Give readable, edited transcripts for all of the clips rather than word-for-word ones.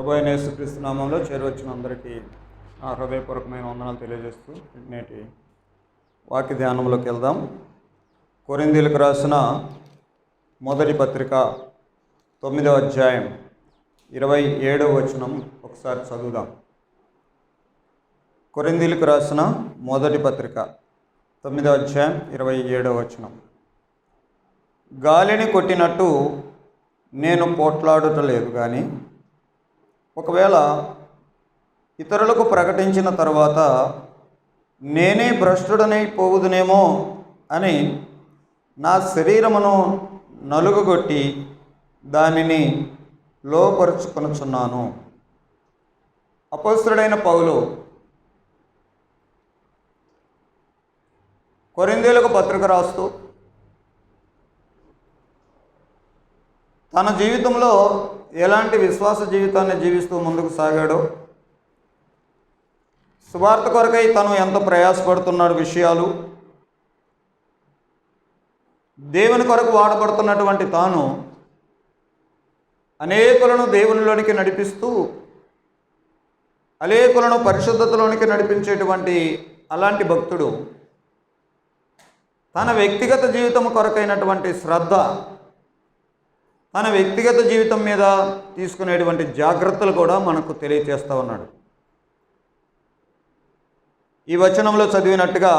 ప్రభు అయిన యేసుక్రీస్తు నామంలో చేరువచ్చిన అందరికీ నా హృదయపూర్వకమైన వందనాలు తెలియజేస్తూ నేటి వాక్య ధ్యానంలోకి వెళ్దాం. కొరింథీయులకు రాసిన మొదటి పత్రిక 9వ అధ్యాయం 27వ వచనం ఒకసారి చదువుదాం. కొరింథీయులకు రాసిన మొదటి పత్రిక 9వ అధ్యాయం 27వ వచనం. గాలిని కొట్టినట్టు నేను పోట్లాడటలేదు, కానీ ఒకవేళ ఇతరులకు ప్రకటించిన తర్వాత నేనే భ్రష్టుడనై పోవుదునేమో అని నా శరీరమును నలుగుగొట్టి దానిని లోపరుచుకొనుచున్నాను. అపోస్తలుడైన పౌలు కొరింథీయులకు పత్రిక రాస్తూ తన జీవితంలో ఎలాంటి విశ్వాస జీవితాన్ని జీవిస్తూ ముందుకు సాగాడో, సువార్త కొరకై తను ఎంత ప్రయాసపడుతున్నాడు విషయాలు, దేవుని కొరకు వాడబడుతున్నటువంటి తాను అనేకులను దేవునిలోనికి నడిపిస్తూ అనేకులను పరిశుద్ధతలోనికి నడిపించేటువంటి అలాంటి భక్తుడు తన వ్యక్తిగత జీవితం కొరకైనటువంటి శ్రద్ధ, తన వ్యక్తిగత జీవితం మీద తీసుకునేటువంటి జాగ్రత్తలు కూడా మనకు తెలియచేస్తూ ఉన్నాడు. ఈ వచనంలో చదివినట్టుగా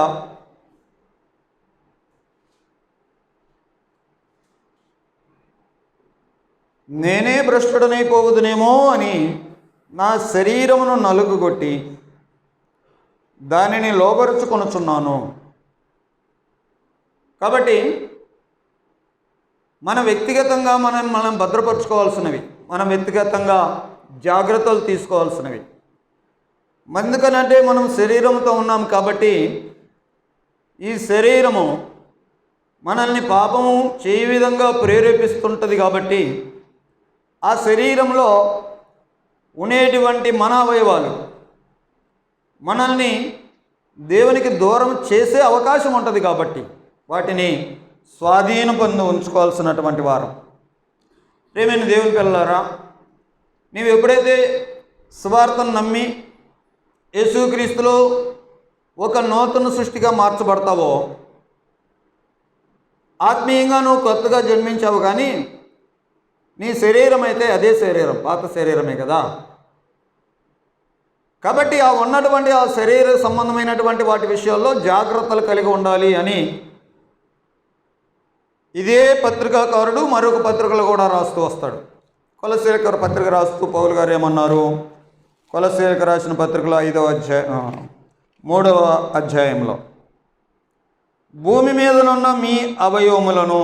నేనే భ్రష్టుడనైపోవుదునేమో అని నా శరీరమును నలుగుగొట్టి దానిని లోబరుచుకొనుచున్నాను. కాబట్టి మన వ్యక్తిగతంగా మనం భద్రపరచుకోవాల్సినవి, మనం వ్యక్తిగతంగా జాగ్రత్తలు తీసుకోవాల్సినవి. ఎందుకనంటే మనం శరీరంతో ఉన్నాం కాబట్టి ఈ శరీరము మనల్ని పాపము చేయ విధంగా ప్రేరేపిస్తుంటుంది. కాబట్టి ఆ శరీరంలో ఉండేటువంటి మన అవయవాలు మనల్ని దేవునికి దూరం చేసే అవకాశం ఉంటుంది. కాబట్టి వాటిని స్వాధీనం పొంది ఉంచుకోవాల్సినటువంటి వారం. ప్రియమైన దేవుని పిల్లలారా, నీవు ఎప్పుడైతే సువార్తను నమ్మి యేసుక్రీస్తులో ఒక నూతన సృష్టిగా మార్చబడతావో, ఆత్మీయంగా నువ్వు కొత్తగా జన్మించావు. కానీ నీ శరీరం అయితే అదే శరీరం, పాత శరీరమే కదా. కాబట్టి ఆ ఉన్నటువంటి ఆ శరీర సంబంధమైనటువంటి వాటి విషయాల్లో జాగ్రత్తలు కలిగి ఉండాలి అని ఇదే పత్రికాకారుడు మరొక పత్రికలు కూడా రాస్తూ వస్తాడు. కొలస్సీలకు పత్రిక రాస్తూ పౌలు గారు ఏమన్నారు? కొలస్సీలకు రాసిన పత్రికలో 3వ అధ్యాయంలో భూమి మీదనున్న మీ అవయవములను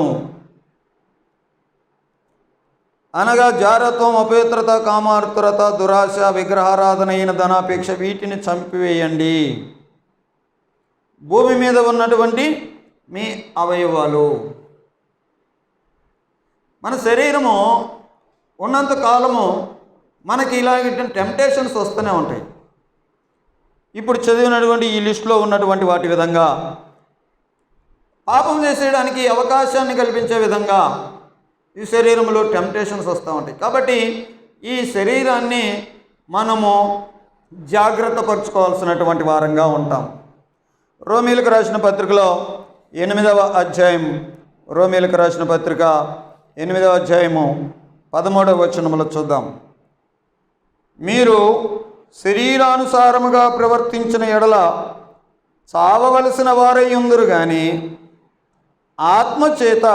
అనగా జారత్వం, అపవిత్రత, కామార్తురత, దురాశ, విగ్రహారాధన అయిన ధనాపేక్ష వీటిని చంపివేయండి. భూమి మీద ఉన్నటువంటి మీ అవయవాలు, మన శరీరము ఉన్నంత కాలము మనకి ఇలాంటి టెంప్టేషన్స్ వస్తూనే ఉంటాయి. ఇప్పుడు చదివినటువంటి ఈ లిస్టులో ఉన్నటువంటి వాటి విధంగా పాపం చేసేయడానికి అవకాశాన్ని కల్పించే విధంగా ఈ శరీరంలో టెంప్టేషన్స్ వస్తూ ఉంటాయి. కాబట్టి ఈ శరీరాన్ని మనము జాగ్రత్త పరుచుకోవాల్సినటువంటి వారంగా ఉంటాం. రోమీయులకు రాసిన పత్రికలో 8వ అధ్యాయం, రోమీయులకు రాసిన పత్రిక 8వ అధ్యాయము 13వ వచనములో చూద్దాం. మీరు శరీరానుసారముగా ప్రవర్తించిన ఎడల చావవలసిన వారై ఉందురు, కానీ ఆత్మచేత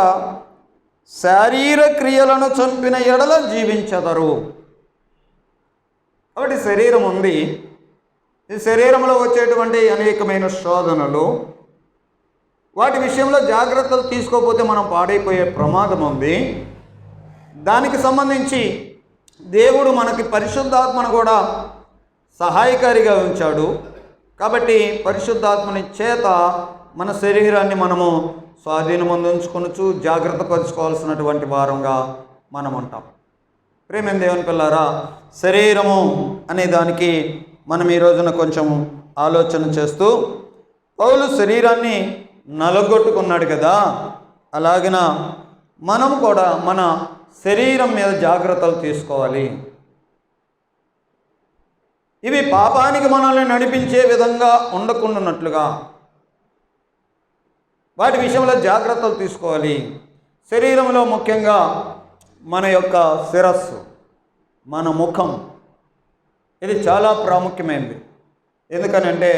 శారీర క్రియలను చంపిన ఎడల జీవించెదరు. కాబట్టి శరీరం ఉంది. ఈ శరీరంలో వచ్చేటువంటి అనేకమైన శోధనలు, వాటి విషయంలో జాగ్రత్తలు తీసుకోకపోతే మనం పాడైపోయే ప్రమాదం ఉంది. దానికి సంబంధించి దేవుడు మనకి పరిశుద్ధాత్మను కూడా సహాయకారిగా ఉంచాడు. కాబట్టి పరిశుద్ధాత్మని చేత మన శరీరాన్ని మనము స్వాధీనం అందించుకొనొచ్చు, జాగ్రత్త పరుచుకోవాల్సినటువంటి వారంగా మనం ఉంటాం. ప్రియమైన దేవుని పిల్లారా, శరీరము అనే దానికి మనం ఈ రోజున కొంచెం ఆలోచన చేస్తూ, పౌలు శరీరాన్ని నలగొట్టుకున్నాడు కదా, అలాగిన మనం కూడా మన శరీరం మీద జాగ్రత్తలు తీసుకోవాలి. ఇవి పాపానికి మనల్ని నడిపించే విధంగా ఉండకుండానట్లుగా వాటి విషయంలో జాగ్రత్తలు తీసుకోవాలి. శరీరంలో ముఖ్యంగా మన యొక్క శిరస్సు, మన ముఖం, ఇది చాలా ప్రాముఖ్యమైనది. ఎందుకనంటే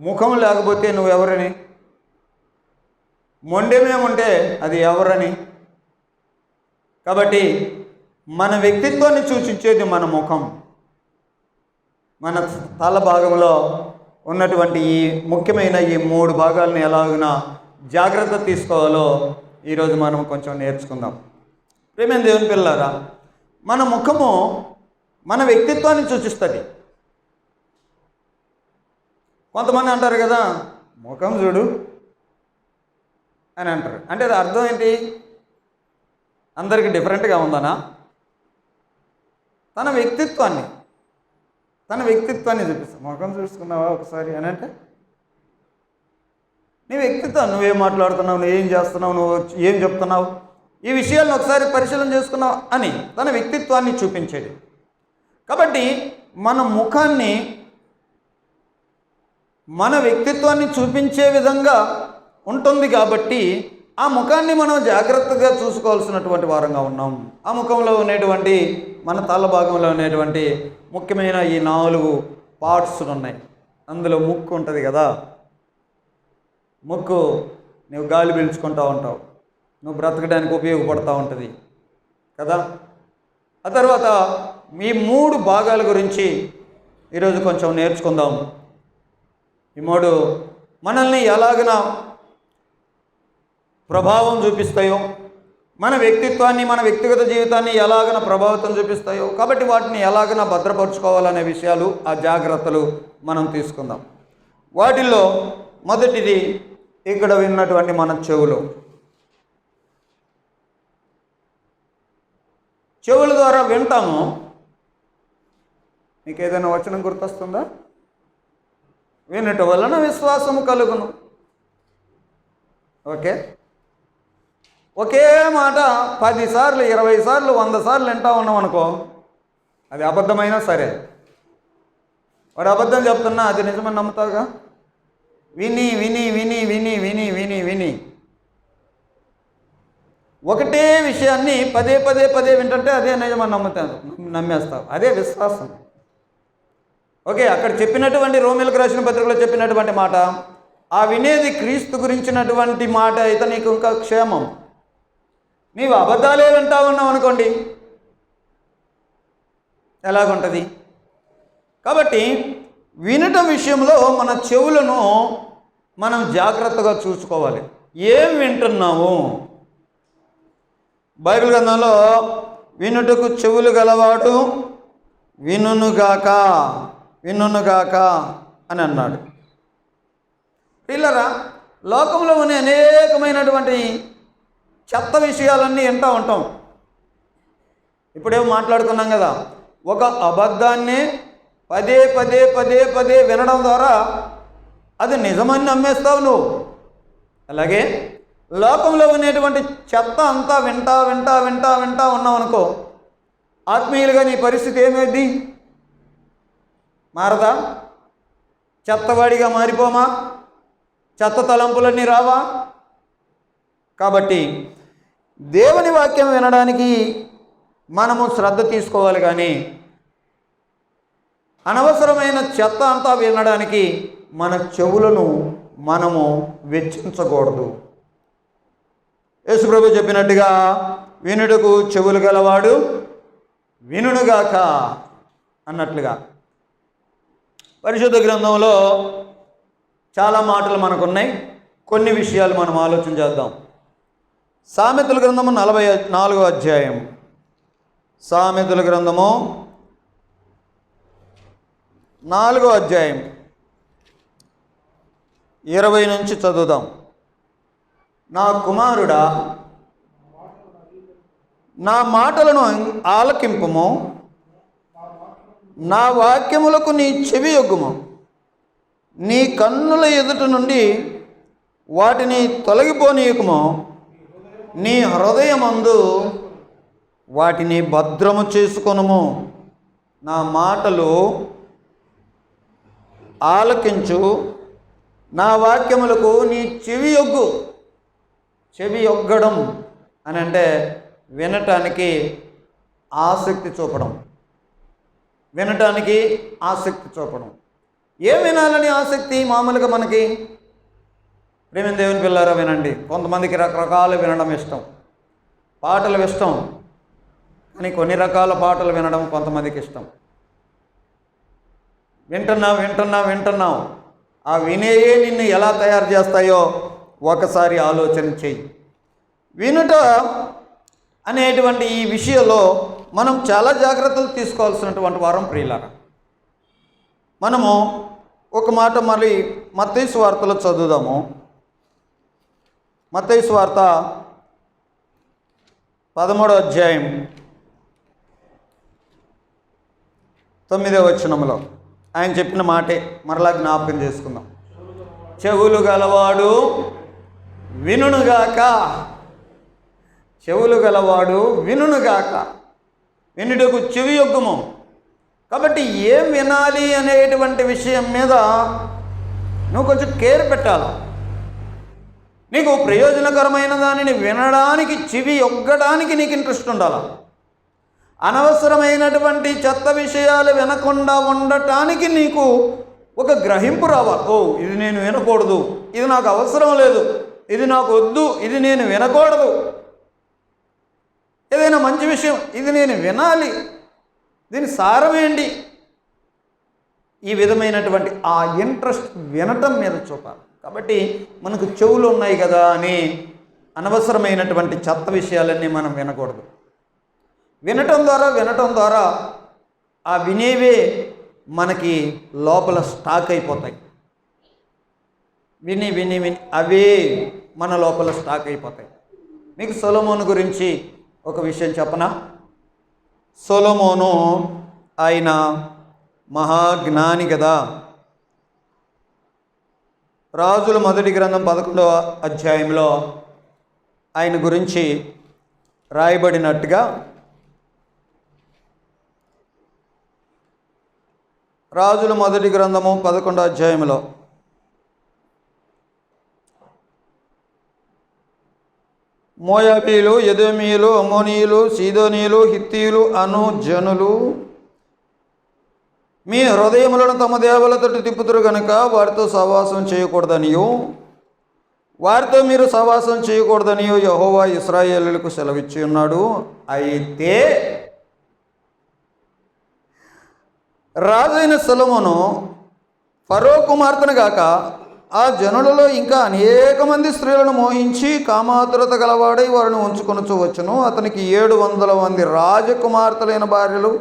ముఖం లేకపోతే నువ్వెవరని, మొండెమేముంటే అది ఎవరని. కాబట్టి మన వ్యక్తిత్వాన్ని సూచించేది మన ముఖం. మన తల భాగంలో ఉన్నటువంటి ఈ ముఖ్యమైన ఈ 3 భాగాలను ఎలాగైనా జాగ్రత్త తీసుకోవాలో ఈరోజు మనం కొంచెం నేర్చుకుందాం. ప్రేమైన దేవుని పిల్లారా, మన ముఖము మన వ్యక్తిత్వాన్ని సూచిస్తుంది. కొంతమంది అంటారు కదా, ముఖం చూడు అని అంటారు. అంటే అది అర్థం ఏంటి? అందరికీ డిఫరెంట్గా ఉందనా? తన వ్యక్తిత్వాన్ని చూపిస్తాం. ముఖం చూసుకున్నావా ఒకసారి అని అంటే నీ వ్యక్తిత్వం, నువ్వేం మాట్లాడుతున్నావు, నువ్వు ఏం చేస్తున్నావు, నువ్వు ఏం చెప్తున్నావు, ఈ విషయాలను ఒకసారి పరిశీలన చేసుకున్నావు అని తన వ్యక్తిత్వాన్ని చూపించేది. కాబట్టి మన ముఖాన్ని మన వ్యక్తిత్వాన్ని చూపించే విధంగా ఉంటుంది. కాబట్టి ఆ ముఖాన్ని మనం జాగ్రత్తగా చూసుకోవాల్సినటువంటి వారంగా ఉన్నాం. ఆ ముఖంలో ఉండేటువంటి మన తల భాగంలో ఉండేటువంటి ముఖ్యమైన ఈ 4 పార్ట్స్ ఉన్నాయి. అందులో ముక్కు ఉంటుంది కదా. ముక్కు నువ్వు గాలి పీల్చుకుంటూ ఉంటావు, నువ్వు బ్రతకడానికి ఉపయోగపడుతూ ఉంటుంది కదా. ఆ తర్వాత ఈ 3 భాగాల గురించి ఈరోజు కొంచెం నేర్చుకుందాం. ఈ 3 మనల్ని ఎలాగైనా ప్రభావం చూపిస్తాయో, మన వ్యక్తిత్వాన్ని, మన వ్యక్తిగత జీవితాన్ని ఎలాగైనా ప్రభావితం చూపిస్తాయో, కాబట్టి వాటిని ఎలాగైనా భద్రపరచుకోవాలనే విషయాలు, ఆ జాగ్రత్తలు మనం తీసుకుందాం. వాటిల్లో మొదటిది ఇక్కడ విన్నటువంటి మన చెవుల ద్వారా వింటాము. మీకు ఏదైనా వచనం గుర్తొస్తుందా? వినటం వలన విశ్వాసము కలుగును. ఓకే, ఒకే మాట 10 సార్లు, 20 సార్లు, 100 సార్లు వింటా ఉన్నాం అనుకో, అది అబద్ధమైనా సరే, వాడు అబద్ధం చెప్తున్నా అది నిజమని నమ్ముతావుగా. విని విని విని విని విని విని విని ఒకటే విషయాన్ని పదే పదే పదే వింటుంటే అదే నిజమని నమ్మేస్తావు. అదే విశ్వాసం. ఓకే, అక్కడ చెప్పినటువంటి రోమీయులకు రాసిన పత్రికలో చెప్పినటువంటి మాట, ఆ వినేది క్రీస్తు గురించినటువంటి మాట అయితే నీకు ఇంకా క్షేమం. నీవు అబద్ధాలే వింటా ఉన్నావు అనుకోండి, ఎలాగుంటుంది? కాబట్టి వినటం విషయంలో మన చెవులను మనం జాగ్రత్తగా చూసుకోవాలి. ఏం వింటున్నాము? బైబిల్ గ్రంథంలో వినుటకు చెవులు గలవాడు వినుగాక అని అన్నాడు. పిల్లరా, లోకంలో ఉన్న అనేకమైనటువంటి చెత్త విషయాలన్నీ వింటూ ఉంటాం. ఇప్పుడేమో మాట్లాడుకున్నాం కదా, ఒక అబద్ధాన్ని పదే పదే పదే పదే వినడం ద్వారా అది నిజమని నమ్మేస్తావు నువ్వు. అలాగే లోకంలో ఉండేటువంటి చెత్త అంతా వింటా వింటా వింటా వింటా ఉన్నావు అనుకో, ఆత్మీయులుగా నీ పరిస్థితి ఏమైంది? మారదా? చెత్తవాడిగా మారిపోమా? చెత్త తలంపులన్నీ రావా? కాబట్టి దేవుని వాక్యం వినడానికి మనము శ్రద్ధ తీసుకోవాలి, కానీ అనవసరమైన చెత్త అంతా వినడానికి మన చెవులను మనము వెచ్చించకూడదు. యేసుప్రభు చెప్పినట్టుగా వినుటకు చెవులు గలవాడు వినుగాక అన్నట్లుగా పరిశుద్ధ గ్రంథంలో చాలా మాటలు మనకున్నాయి. కొన్ని విషయాలు మనం ఆలోచన చేద్దాం. సామెతల గ్రంథము 44వ అధ్యాయం. సామెతల గ్రంథము 4వ అధ్యాయం 20 నుంచి చదువుదాం. నా కుమారుడా, నా మాటలను ఆలకింపుము, నా వాక్యములకు నీ చెవి యొగ్గుము. నీ కన్నుల ఎదుట నుండి వాటిని తొలగిపోనీయకుము. నీ హృదయమందు వాటిని భద్రము చేసుకొనుము. నా మాటలు ఆలకించు, నా వాక్యములకు నీ చెవి యొగ్గు. చెవి యొగ్గడం అని అంటే వినటానికి ఆసక్తి చూపడం, వినటానికి ఆసక్తి చూపడం. ఏం వినాలని ఆసక్తి మామూలుగా మనకి? ప్రేమ దేవుని పిల్లారా వినండి. కొంతమందికి రకరకాలు వినడం ఇష్టం, పాటలు ఇష్టం, కానీ కొన్ని రకాల పాటలు వినడం కొంతమందికి ఇష్టం. వింటున్నావు. ఆ వినేయే నిన్ను ఎలా తయారు చేస్తాయో ఒకసారి ఆలోచన చెయ్యి. వినుట అనేటువంటి ఈ విషయంలో మనం చాలా జాగ్రత్తలు తీసుకోవాల్సినటువంటి వారం ప్రియులారా. మనము ఒక మాట మళ్ళీ మత్తయి సువార్తలో చదువుదాము. మత్తయి సువార్త 13వ అధ్యాయం 9వ వచనంలో ఆయన చెప్పిన మాటే మరలా జ్ఞాపకం చేసుకుందాం. చెవులు గలవాడు వినుగాక. చెవులు గలవాడు వినుగాక. వినుటకు చెవి యొగ్గము. కాబట్టి ఏం వినాలి అనేటువంటి విషయం మీద నువ్వు కొంచెం కేర్ పెట్టాలి. నీకు ప్రయోజనకరమైన దానిని వినడానికి, చెవి యొగ్గడానికి నీకు ఇంట్రెస్ట్ ఉండాలి. అనవసరమైనటువంటి చెత్త విషయాలు వినకుండా ఉండటానికి నీకు ఒక గ్రహింపు రావాలి. ఓ, ఇది నేను వినకూడదు, ఇది నాకు అవసరం లేదు, ఇది నాకు వద్దు, ఇది నేను వినకూడదు. ఏదైనా మంచి విషయం, ఇది నేను వినాలి, దీని సారమేంటి? ఈ విధమైనటువంటి ఆ ఇంట్రెస్ట్ వినటం మీద చూపాలి. కాబట్టి మనకు చెవులు ఉన్నాయి కదా అని అనవసరమైనటువంటి చెత్త విషయాలన్నీ మనం వినకూడదు. వినటం ద్వారా ఆ వినేవే మనకి లోపల స్టాక్ అయిపోతాయి. విని అవే మన లోపల స్టాక్ అయిపోతాయి. మీకు సొలొమోను గురించి ఒక విషయం చెప్పనా? సొలొమోను ఆయన మహాజ్ఞాని కదా. రాజుల మొదటి గ్రంథం 11వ అధ్యాయంలో ఆయన గురించి రాయబడినట్టుగా, రాజుల మొదటి గ్రంథము 11వ అధ్యాయంలో మోయాబీలు, ఎదోమీయులు, అమ్మోనీయులు, సీదోనీయులు, హిత్తీయులు అను జనులు మీ హృదయములను తమ దేవులతో తిప్పుతురు గనుక వారితో సహవాసం చేయకూడదనియో, వారితో మీరు సహవాసం చేయకూడదనియో యెహోవా ఇశ్రాయేలులకు సెలవిచ్చి ఉన్నాడు. అయితే రాజైన సొలొమోను ఫరో కుమార్తెను గాక ఆ జనులలో ఇంకా అనేక మంది స్త్రీలను మోహించి కామాతురత గలవాడై వారిని ఉంచుకొనుచు వచ్చును. అతనికి 700 మంది రాజకుమార్తెలైన భార్యలు,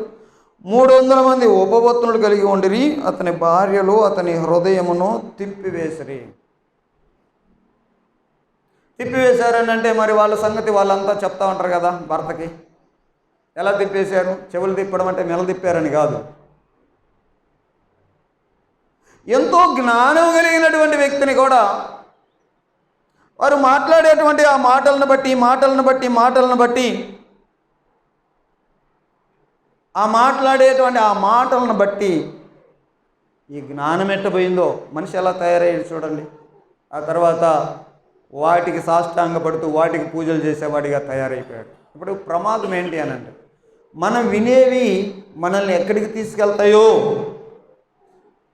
300 మంది ఉపపత్నులు కలిగి ఉండిరి. అతని భార్యలు అతని హృదయమును తిప్పివేశారని అంటే మరి వాళ్ళ సంగతి వాళ్ళంతా చెప్తా ఉంటారు కదా భర్తకి. ఎలా తిప్పేశారు? చెవులు తిప్పడం అంటే మెల తిప్పారని కాదు. ఎంతో జ్ఞానం కలిగినటువంటి వ్యక్తిని కూడా వారు మాట్లాడేటువంటి ఆ మాటలను బట్టి ఈ జ్ఞానం ఎట్టబోయిందో మనిషి ఎలా తయారయ్యాడు చూడండి. ఆ తర్వాత వాటికి సాష్టాంగపడుతూ వాటికి పూజలు చేసేవాడిగా తయారైపోయాడు. ఇప్పుడు ప్రమాదం ఏంటి అని అంటే, మనం వినేవి మనల్ని ఎక్కడికి తీసుకెళ్తాయో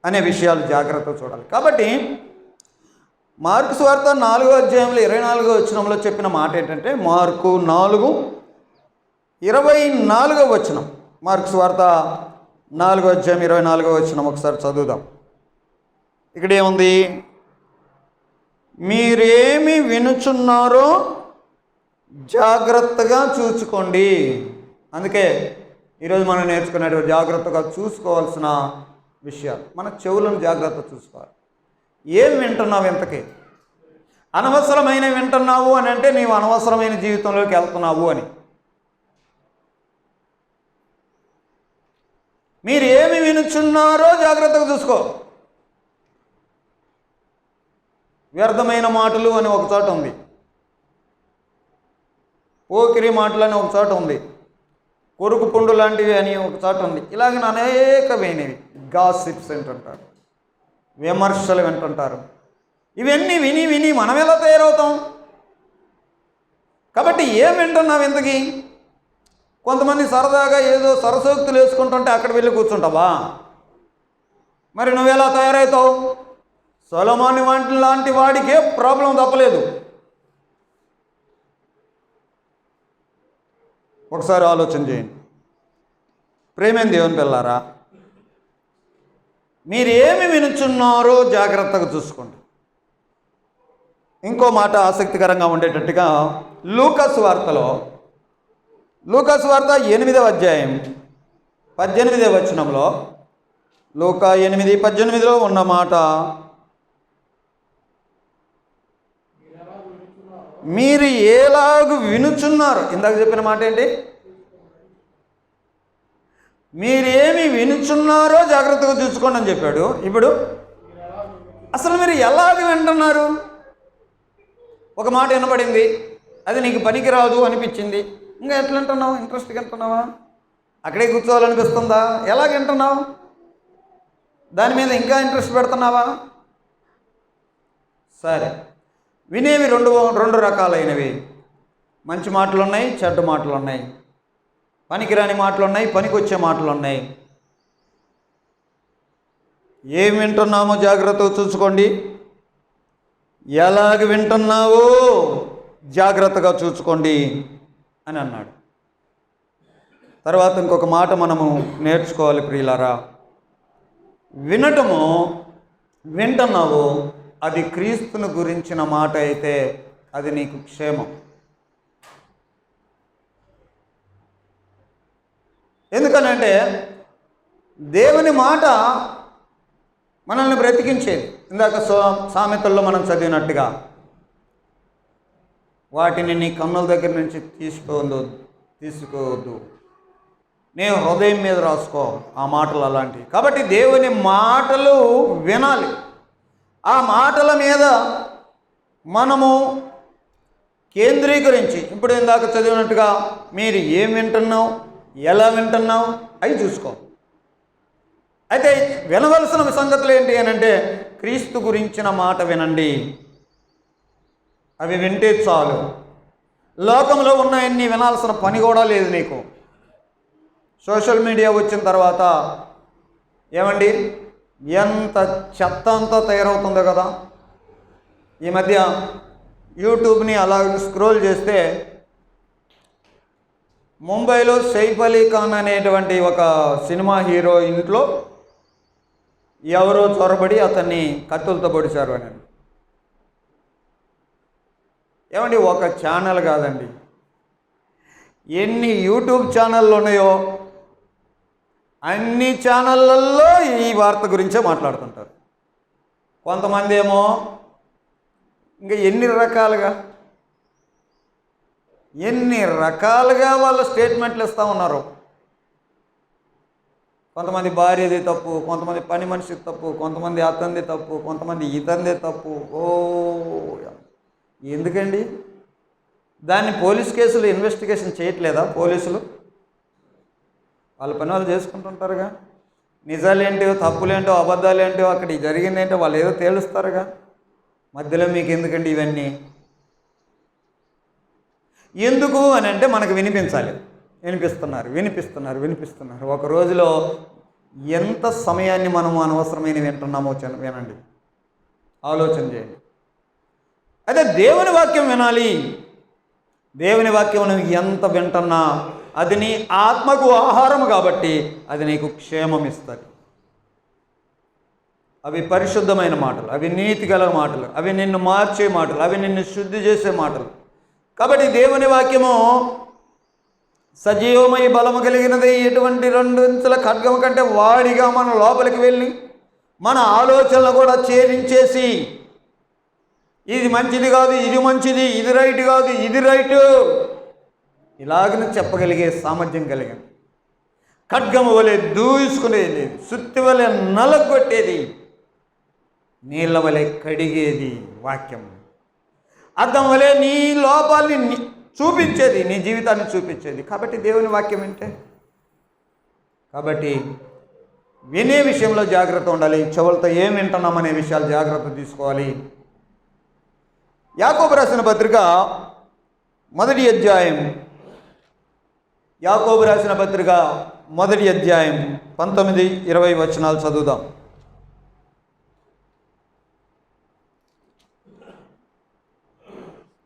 అనే విషయాలు జాగ్రత్తగా చూడాలి. కాబట్టి మార్కు సువార్త 4వ అధ్యాయంలో 24వ వచనంలో చెప్పిన మాట ఏంటంటే, మార్కు 4:24వ వచనం, మార్కు సువార్త 4వ అధ్యాయం 24వ వచనం ఒకసారి చదువుదాం. ఇక్కడ ఏముంది? మీరేమి వినుచున్నారో జాగ్రత్తగా చూసుకోండి. అందుకే ఈరోజు మనం నేర్చుకునేటువంటి జాగ్రత్తగా చూసుకోవాల్సిన విషయాలు, మన చెవులను జాగ్రత్త చూసుకోవాలి. ఏం వింటున్నావు? ఇంతకీ అనవసరమైన వింటున్నావు అని అంటే నీవు అనవసరమైన జీవితంలోకి వెళ్తున్నావు అని. మీరు ఏమి వినుచున్నారో జాగ్రత్తగా చూసుకో. వ్యర్థమైన మాటలు అని ఒక చోట ఉంది, పోకిరి మాటలు అని ఒక చోట ఉంది, కొరుకు పుండు లాంటివి అని ఒక చోట ఉంది. ఇలాగ అనేకమైనవి గాసిప్స్ అంటారు. విమర్శలు వింటుంటారు. ఇవన్నీ విని విని మనం ఎలా తయారవుతాం? కాబట్టి ఏం వింటున్నావు ఇంతకీ? కొంతమంది సరదాగా ఏదో సరసోక్తులు వేసుకుంటుంటే అక్కడ వెళ్ళి కూర్చుంటావా? మరి నువ్వెలా తయారవుతావు? సొలొమోను లాంటి వాడికే ప్రాబ్లం తప్పలేదు. ఒకసారి ఆలోచన చేయండి. ప్రేమేం దేవుని పిల్లారా, మీరేమి వినుచున్నారో జాగ్రత్తగా చూసుకోండి. ఇంకో మాట ఆసక్తికరంగా ఉండేటట్టుగా లూకాసు వార్తలో, లూకాసు వార్త 8వ అధ్యాయం 18వ వచనంలో, లూకా 8:18లో ఉన్న మాట, మీరు ఎలాగు వినుచున్నారు. ఇందాక చెప్పిన మాట ఏంటి? మీరేమి వినుచున్నారో జాగ్రత్తగా చూసుకోండి అని చెప్పాడు. ఇప్పుడు అసలు మీరు ఎలాగ వింటున్నారు? ఒక మాట వినపడింది, అది నీకు పనికిరాదు అనిపించింది, ఇంకా ఎట్లా వింటున్నావు? ఇంట్రెస్ట్గా వింటున్నావా? అక్కడే కూర్చోవాలనిపిస్తుందా? ఎలాగ వింటున్నావు? దాని మీద ఇంకా ఇంట్రెస్ట్ పెడుతున్నావా? సరే, వినేవి రెండు రకాలైనవి. మంచి మాటలు ఉన్నాయి, చెడ్డ మాటలు ఉన్నాయి. పనికిరాని మాటలు ఉన్నాయి, పనికొచ్చే మాటలు ఉన్నాయి. ఏం వింటున్నామో జాగ్రత్తగా చూసుకోండి. ఎలాగ వింటున్నావో జాగ్రత్తగా చూసుకోండి అని అన్నాడు. తర్వాత ఇంకొక మాట మనము నేర్చుకోవాలి ప్రియులారా. వింటున్నావు అది క్రీస్తుని గురించిన మాట అయితే అది నీకు క్షేమం. ఎందుకనంటే దేవుని మాట మనల్ని బ్రతికించేది. ఇందాక సామెతల్లో మనం చదివినట్టుగా, వాటిని నీ కన్నుల దగ్గర నుంచి తీసుకోవద్దు, నీ హృదయం మీద రాసుకో. ఆ మాటలు అలాంటివి. కాబట్టి దేవుని మాటలు వినాలి. ఆ మాటల మీద మనము కేంద్రీకరించి, ఇప్పుడు ఇందాక చదివినట్టుగా మీరు ఏం వింటున్నావు, ఎలా వింటున్నావు అవి చూసుకో. అయితే వినవలసిన సంగతులు ఏంటి అని అంటే, క్రీస్తు గురించిన మాట వినండి. అవి వింటే చాలు. లోకంలో ఉన్నాయన్నీ వినాల్సిన పని కూడా లేదు నీకు. సోషల్ మీడియా వచ్చిన తర్వాత ఏమండి ఎంత చెత్త అంతా తయారవుతుందో కదా. ఈ మధ్య యూట్యూబ్ని అలా స్క్రోల్ చేస్తే ముంబైలో సైఫ్ అలీ ఖాన్ అనేటువంటి ఒక సినిమా హీరో ఇంట్లో ఎవరో చొరబడి అతన్ని కత్తులతో పొడిచారు అని. ఏమండి, ఒక ఛానల్ కాదండి, ఎన్ని యూట్యూబ్ ఛానళ్ళు ఉన్నాయో అన్ని ఛానళ్ళల్లో ఈ వార్త గురించే మాట్లాడుతుంటారు. కొంతమంది ఏమో ఇంకా ఎన్ని రకాలుగా వాళ్ళు స్టేట్మెంట్లు ఇస్తూ ఉన్నారు. కొంతమంది భార్యది తప్పు, కొంతమంది పని మనిషిది తప్పు, కొంతమంది అతనిది తప్పు, కొంతమంది ఇతనిదే తప్పు. ఎందుకండి దాన్ని పోలీస్ కేసులు ఇన్వెస్టిగేషన్ చేయట్లేదా పోలీసులు? వాళ్ళ పని వాళ్ళు చేసుకుంటుంటారుగా. నిజాలేంటో, తప్పులేంటో, అబద్ధాలేంటో, అక్కడ జరిగిందేంటో వాళ్ళు ఏదో తేలుస్తారుగా. మధ్యలో మీకు ఎందుకండి ఇవన్నీ? ఎందుకు అని అంటే మనకు వినిపించాలి. వినిపిస్తున్నారు. ఒక రోజులో ఎంత సమయాన్ని మనము అనవసరమైన వింటున్నామో వినండి, ఆలోచన చేయండి. అదే దేవుని వాక్యం వినాలి. దేవుని వాక్యం నువ్వు ఎంత వింటున్నా అది నీ ఆత్మకు ఆహారం కాబట్టి అది నీకు క్షేమం ఇస్తుంది. అవి పరిశుద్ధమైన మాటలు, అవి నీతి గల మాటలు, అవి నిన్ను మార్చే మాటలు, అవి నిన్ను శుద్ధి చేసే మాటలు. కాబట్టి దేవుని వాక్యము సజీవమై బలము కలిగినది. ఎటువంటి 2 అంచుల ఖడ్గము కంటే వాడిగా మన లోపలికి వెళ్ళి మన ఆలోచనలు కూడా ఛేదించేసి, ఇది మంచిది కాదు, ఇది మంచిది, ఇది రైట్ కాదు, ఇది రైటు, ఇలాగనే చెప్పగలిగే సామర్థ్యం కలిగింది. ఖడ్గము వలె దూసుకునేది, సుత్తి వలె నలగొట్టేది, నీళ్ళ వలె కడిగేది వాక్యం. అద్దం వలె నీ లోపాలని చూపించేది, నీ జీవితాన్ని చూపించేది. కాబట్టి దేవుని వాక్యం అంటే, కాబట్టి వినే విషయంలో జాగ్రత్త ఉండాలి. చెవులతో ఏం వింటున్నామనే విషయాలు జాగ్రత్త తీసుకోవాలి. యాకోబు రాసిన పత్రిక మొదటి అధ్యాయం, యాకోబు రాసిన పత్రిక మొదటి అధ్యాయం 19-20 వచనాలు చదువుదాం.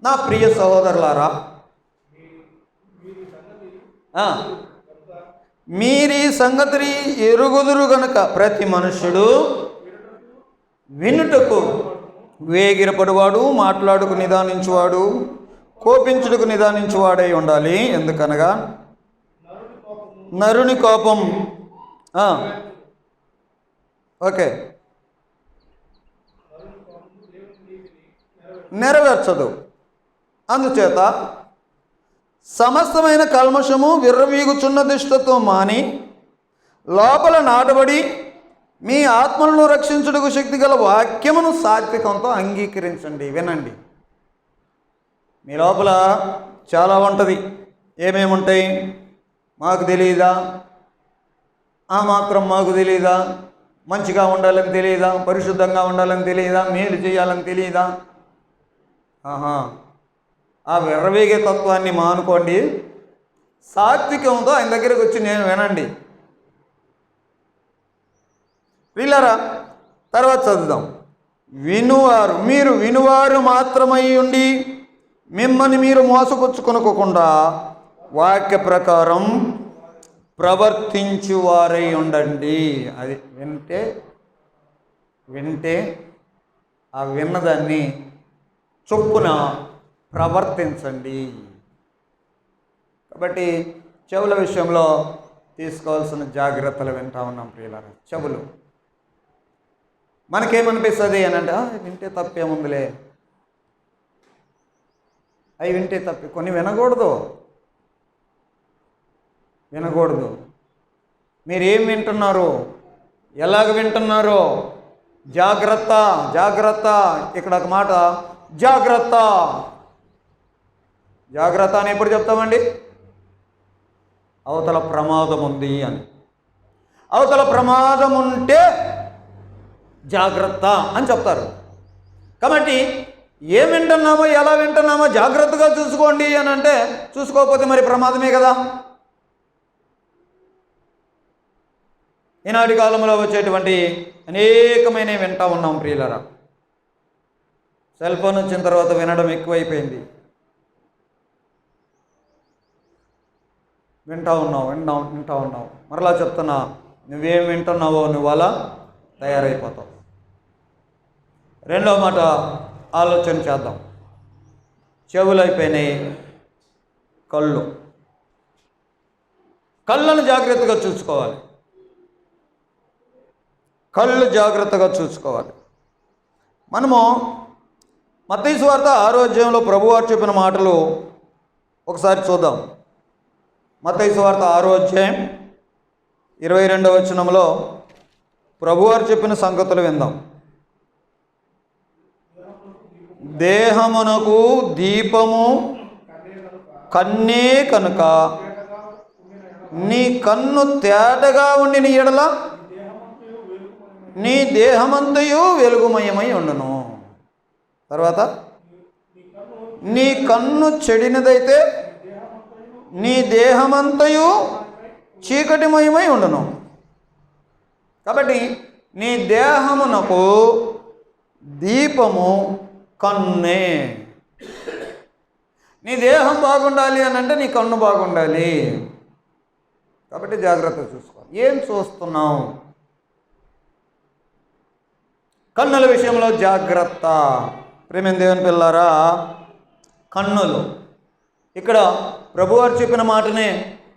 నా ప్రియ సహోదరులారా, మీరీ సంగతి ఎరుగుదురు గనుక ప్రతి మనుష్యుడు వినుటకు వేగిరపడువాడు, మాట్లాడుకు నిదానించువాడు, కోపించుటకు నిదానించువాడై ఉండాలి. ఎందుకనగా నరుని కోపం ఓకే నెరవేర్చదు. అందుచేత సమస్తమైన కల్మషము విర్రవీగుచున్న దుష్టతో మాని లోపల నాటబడి మీ ఆత్మలను రక్షించుటకు శక్తి గల వాక్యమును సాత్వికంతో అంగీకరించండి. వినండి. మీ లోపల చాలా ఉంటుంది. ఏమేమి ఉంటాయి? మాకు తెలియదా? ఆ మాత్రం మాకు తెలియదా? మంచిగా ఉండాలని తెలియదా? పరిశుద్ధంగా ఉండాలని తెలియదా? మేలు చేయాలని తెలియదా? ఆ విర్రవీగే తత్వాన్ని మానుకోండి. సాత్వికంతో ఆయన దగ్గరికి వచ్చి నేను వినండి. వీళ్ళారా, తర్వాత చదువుదాం. మీరు వినువారు మాత్రమై ఉండి మిమ్మల్ని మీరు మోసపుచ్చుకొనకుండా వాక్య ప్రకారం ప్రవర్తించువారై ఉండండి. అది వింటే ఆ విన్నదాన్ని చొప్పున ప్రవర్తించండి. కాబట్టి చెవుల విషయంలో తీసుకోవాల్సిన జాగ్రత్తలు వింటా ఉన్నాం ప్రియులారా. చెవులు మనకేమనిపిస్తుంది అని అంటే వింటే తప్పేముందిలే, అవి వింటే తప్పి కొన్ని వినకూడదు. మీరేం వింటున్నారు, ఎలాగ వింటున్నారో జాగ్రత్త. ఇక్కడ ఒక మాట జాగ్రత్త అని ఎప్పుడు చెప్తామండి? అవతల ప్రమాదం ఉంది అని. అవతల ప్రమాదం ఉంటే జాగ్రత్త అని చెప్తారు. కాబట్టి ఏం వింటున్నామో ఎలా వింటున్నామో జాగ్రత్తగా చూసుకోండి అని అంటే, చూసుకోకపోతే మరి ప్రమాదమే కదా. ఈనాటి కాలంలో వచ్చేటువంటి అనేకమైన వింటా ఉన్నాం ప్రియులరా. సెల్ ఫోన్ వచ్చిన తర్వాత వినడం ఎక్కువైపోయింది. వింటా ఉన్నావు. మరలా చెప్తున్నా, నువ్వేం వింటున్నావో నువ్వు అలా తయారైపోతావు. రెండవ మాట ఆలోచన చేద్దాం. చెవులు అయిపోయినాయి, కళ్ళను జాగ్రత్తగా చూసుకోవాలి. మనము మత్తయి సువార్త 6వ అధ్యాయంలో ప్రభువారు చెప్పిన మాటలు ఒకసారి చూద్దాం. మత్తయి సువార్త 6వ అధ్యాయం 22వ వచనంలో ప్రభువారు చెప్పిన సంగతులు విందాం. దేహమునకు దీపము కన్నే కనుక నీ కన్ను తేటగా ఉండిన ఎడల నీ దేహమంతయు వెలుగుమయమై ఉండును. తర్వాత నీ కన్ను చెడినదైతే నీ దేహమంతయు చీకటిమయమై ఉండును. కాబట్టి నీ దేహమునకు దీపము కన్నే. నీ దేహం బాగుండాలి అని అంటే నీ కన్ను బాగుండాలి. కాబట్టి జాగ్రత్త చూసుకోవాలి. ఏం చూస్తున్నావు? కన్నుల విషయంలో జాగ్రత్త. ప్రేమ దేవుని పిల్లారా, కన్నులు ఇక్కడ ప్రభువారు చెప్పిన మాటనే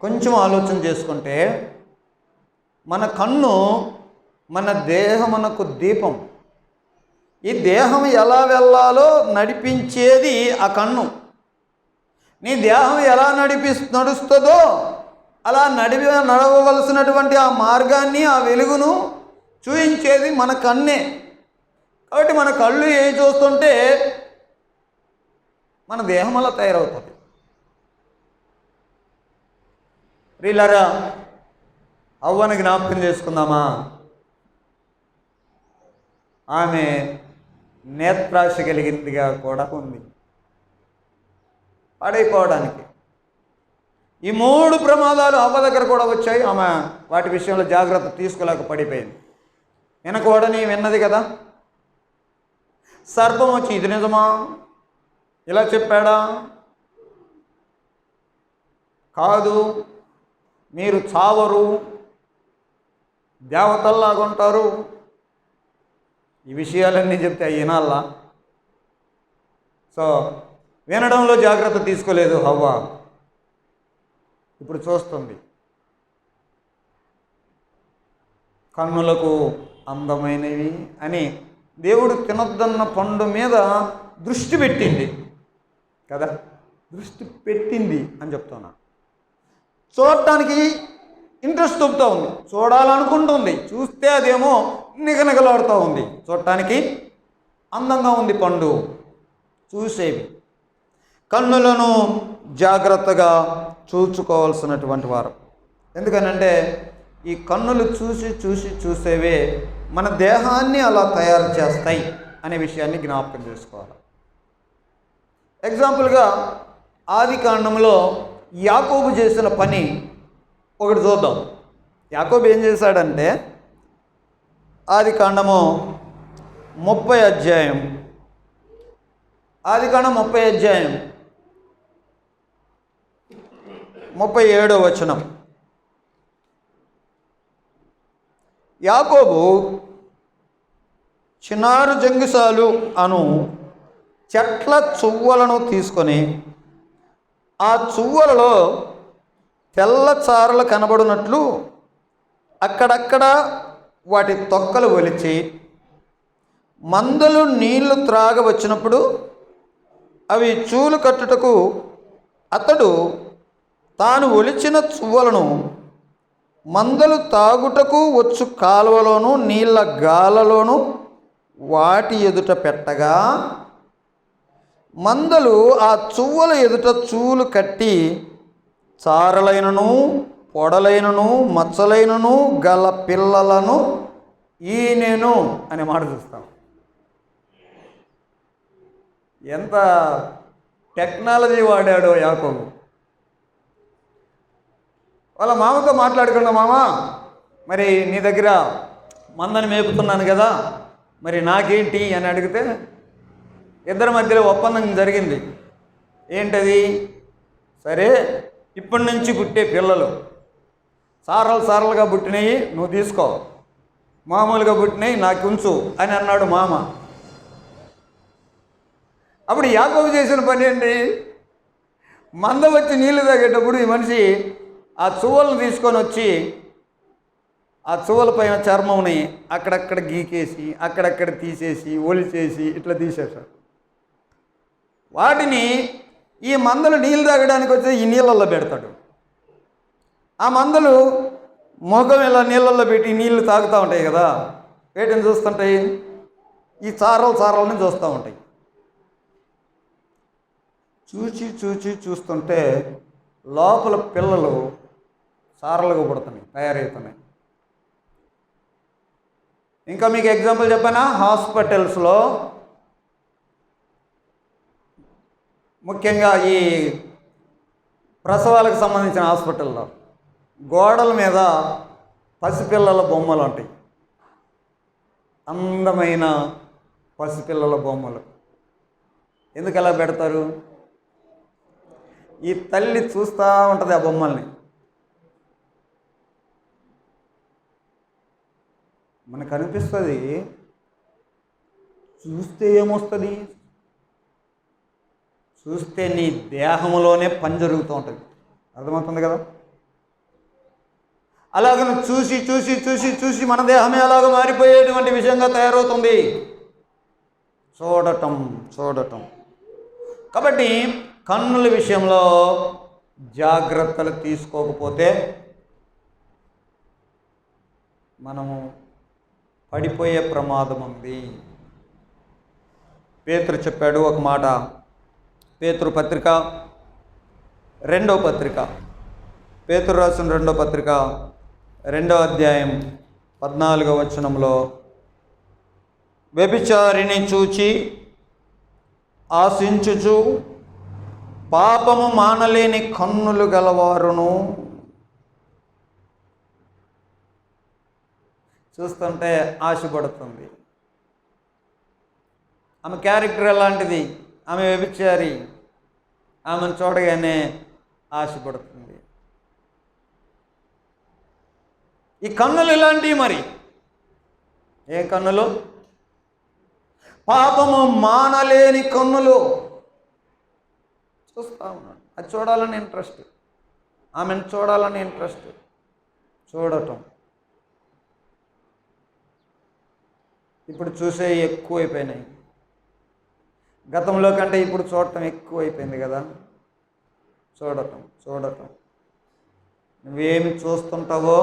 కొంచెం ఆలోచన చేసుకుంటే, మన కన్ను మన దేహమునకు దీపం. ఈ దేహం ఎలా వెళ్ళాలో నడిపించేది ఆ కన్ను. నీ దేహం ఎలా నడుస్తుందో అలా నడవవలసినటువంటి ఆ మార్గాన్ని, ఆ వెలుగును చూయించేది మన కన్నే. కాబట్టి మన కళ్ళు ఏ చూస్తుంటే మన దేహం అలా తయారవుతుంది. ప్రియులారా, హవ్వను జ్ఞాపకం చేసుకుందామా? ఆమె నేత్రాశ కలిగిందిగా కూడా ఉంది పాడైపోవడానికి. ఈ 3 ప్రమాదాలు హవ్వ దగ్గర కూడా వచ్చాయి. ఆమె వాటి విషయంలో జాగ్రత్త తీసుకోలేక పడిపోయింది. వినకూడని విన్నది కదా. సర్పం వచ్చి ఇది నిజమా, ఇలా చెప్పాడా? కాదు, మీరు చావరు, దేవతల్లాగా ఉంటారు, ఈ విషయాలన్నీ చెప్తే అవి వినాలా? సో వినడంలో జాగ్రత్త తీసుకోలేదు హవ్వ. ఇప్పుడు చూస్తుంది. కన్నులకు అందమైనవి అని దేవుడు తినొద్దన్న పండు మీద దృష్టి పెట్టింది కదా, దృష్టి పెట్టింది అని చెప్తున్నా. చూడటానికి ఇంట్రెస్ట్ చూపుతూ ఉంది, చూడాలనుకుంటుంది, చూస్తే అదేమో నిగనిగలాడుతూ ఉంది. చూడటానికి అందంగా ఉంది పండు, చూసేవి. కన్నులను జాగ్రత్తగా చూసుకోవాల్సినటువంటి వారు. ఎందుకనంటే ఈ కన్నులు చూసి చూసి చూసేవే మన దేహాన్ని అలా తయారు చేస్తాయి అనే విషయాన్ని జ్ఞాపకం చేసుకోవాలి. ఎగ్జాంపుల్గా ఆది కాండంలో యాకోబు చేసిన పని ఒకటి చూద్దాం. యాకోబు ఏం చేశాడంటే ఆది కాండము 30 అధ్యాయం, ఆది కాండం 30 అధ్యాయం 37వ వచనం. యాకోబు చిన్నారు జంగిసాలు అను చెట్ల చువ్వలను తీసుకొని ఆ చువ్వలలో తెల్ల చారలు కనబడినట్లు అక్కడక్కడ వాటి తొక్కలు ఒలిచి మందలు నీళ్లు త్రాగవచ్చినప్పుడు అవి చూలు కట్టుటకు అతడు తాను ఒలిచిన చువ్వలను మందలు తాగుటకు వచ్చు కాలువలోను నీళ్ళ గాలలోను వాటి ఎదుట పెట్టగా మందలు ఆ చువ్వల ఎదుట చూలు కట్టి చారలైనను పొడలైనను మచ్చలైనను గల పిల్లలను ఈనెను అనే మాట చూస్తాం. ఎంత టెక్నాలజీ వాడాడో యాకోబు. వాళ్ళ మామతో మాట్లాడుకున్నా, మామ మరి నీ దగ్గర మందని మేపుతున్నాను కదా, మరి నాకేంటి అని అడిగితే ఇద్దరి మధ్యలో ఒప్పందం జరిగింది. ఏంటది? సరే, ఇప్పటి నుంచి పుట్టే పిల్లలు సారలుగా పుట్టినవి నువ్వు తీసుకో, మామూలుగా పుట్టినవి నాకు ఉంచు అని అన్నాడు మామ. అప్పుడు యాకోబు చేసిన పని ఏంటి? మంద వచ్చి నీళ్లు తాగేటప్పుడు ఈ మనిషి ఆ చువ్వలను తీసుకొని వచ్చి ఆ చువ్వల పైన చర్మంని అక్కడక్కడ గీకేసి అక్కడక్కడ తీసేసి ఒలిచేసి ఇట్లా తీసేశాడు. వాటిని ఈ మందలు నీళ్ళు తాగడానికి వచ్చి ఈ నీళ్ళల్లో పెడతాడు. ఆ మందలు ముఖం ఇలా నీళ్ళల్లో పెట్టి నీళ్లు తాగుతూ ఉంటాయి కదా, వేటిని చూస్తుంటాయి? ఈ చారలని చూస్తూ ఉంటాయి. చూస్తుంటే లోపల పిల్లలు సారలుగా పుడుతున్నాయి, తయారవుతున్నాయి. ఇంకా మీకు ఎగ్జాంపుల్ చెప్పానా? హాస్పిటల్స్లో ముఖ్యంగా ఈ ప్రసవాలకు సంబంధించిన హాస్పిటల్లో గోడల మీద పసిపిల్లల బొమ్మలు ఉంటాయి, అందమైన పసిపిల్లల బొమ్మలు. ఎందుకు అలా పెడతారు? ఈ తల్లి చూస్తూ ఉంటుంది ఆ బొమ్మల్ని. మనకు అనిపిస్తుంది, చూస్తే ఏమొస్తుంది? చూస్తే నీ దేహంలోనే పని జరుగుతూ ఉంటుంది. అర్థమవుతుంది కదా? అలాగే చూసి చూసి చూసి చూసి మన దేహమే అలాగ మారిపోయేటువంటి విషయంగా తయారవుతుంది. చూడటం. కాబట్టి కన్నుల విషయంలో జాగ్రత్తలు తీసుకోకపోతే మనము పడిపోయే ప్రమాదం ఉంది. పేతురు చెప్పాడు ఒక మాట. పేతురు పత్రిక 2వ పత్రిక, పేతురు రాసిన 2వ పత్రిక 2వ అధ్యాయం 14వ వచనంలో, వ్యభిచారిని చూచి ఆశించుచు పాపము మానలేని కన్నులు గలవారును. చూస్తుంటే ఆశపడుతుంది. ఆమె క్యారెక్టర్ ఎలాంటిది? ఆమె వ్యభిచారి. ఆమెను చూడగానే ఆశపడుతుంది. ఈ కన్నులు ఇలాంటివి. మరి ఏ కన్నులు? పాపము మానలేని కన్నులు. చూస్తూ ఉన్నాడు. అది చూడాలని ఇంట్రెస్ట్, ఆమెను చూడాలని ఇంట్రెస్ట్, చూడటం. ఇప్పుడు చూసే ఎక్కువైపోయినాయి. గతంలో కంటే ఇప్పుడు చూడటం ఎక్కువైపోయింది కదా. చూడటం. నువ్వేమి చూస్తుంటావో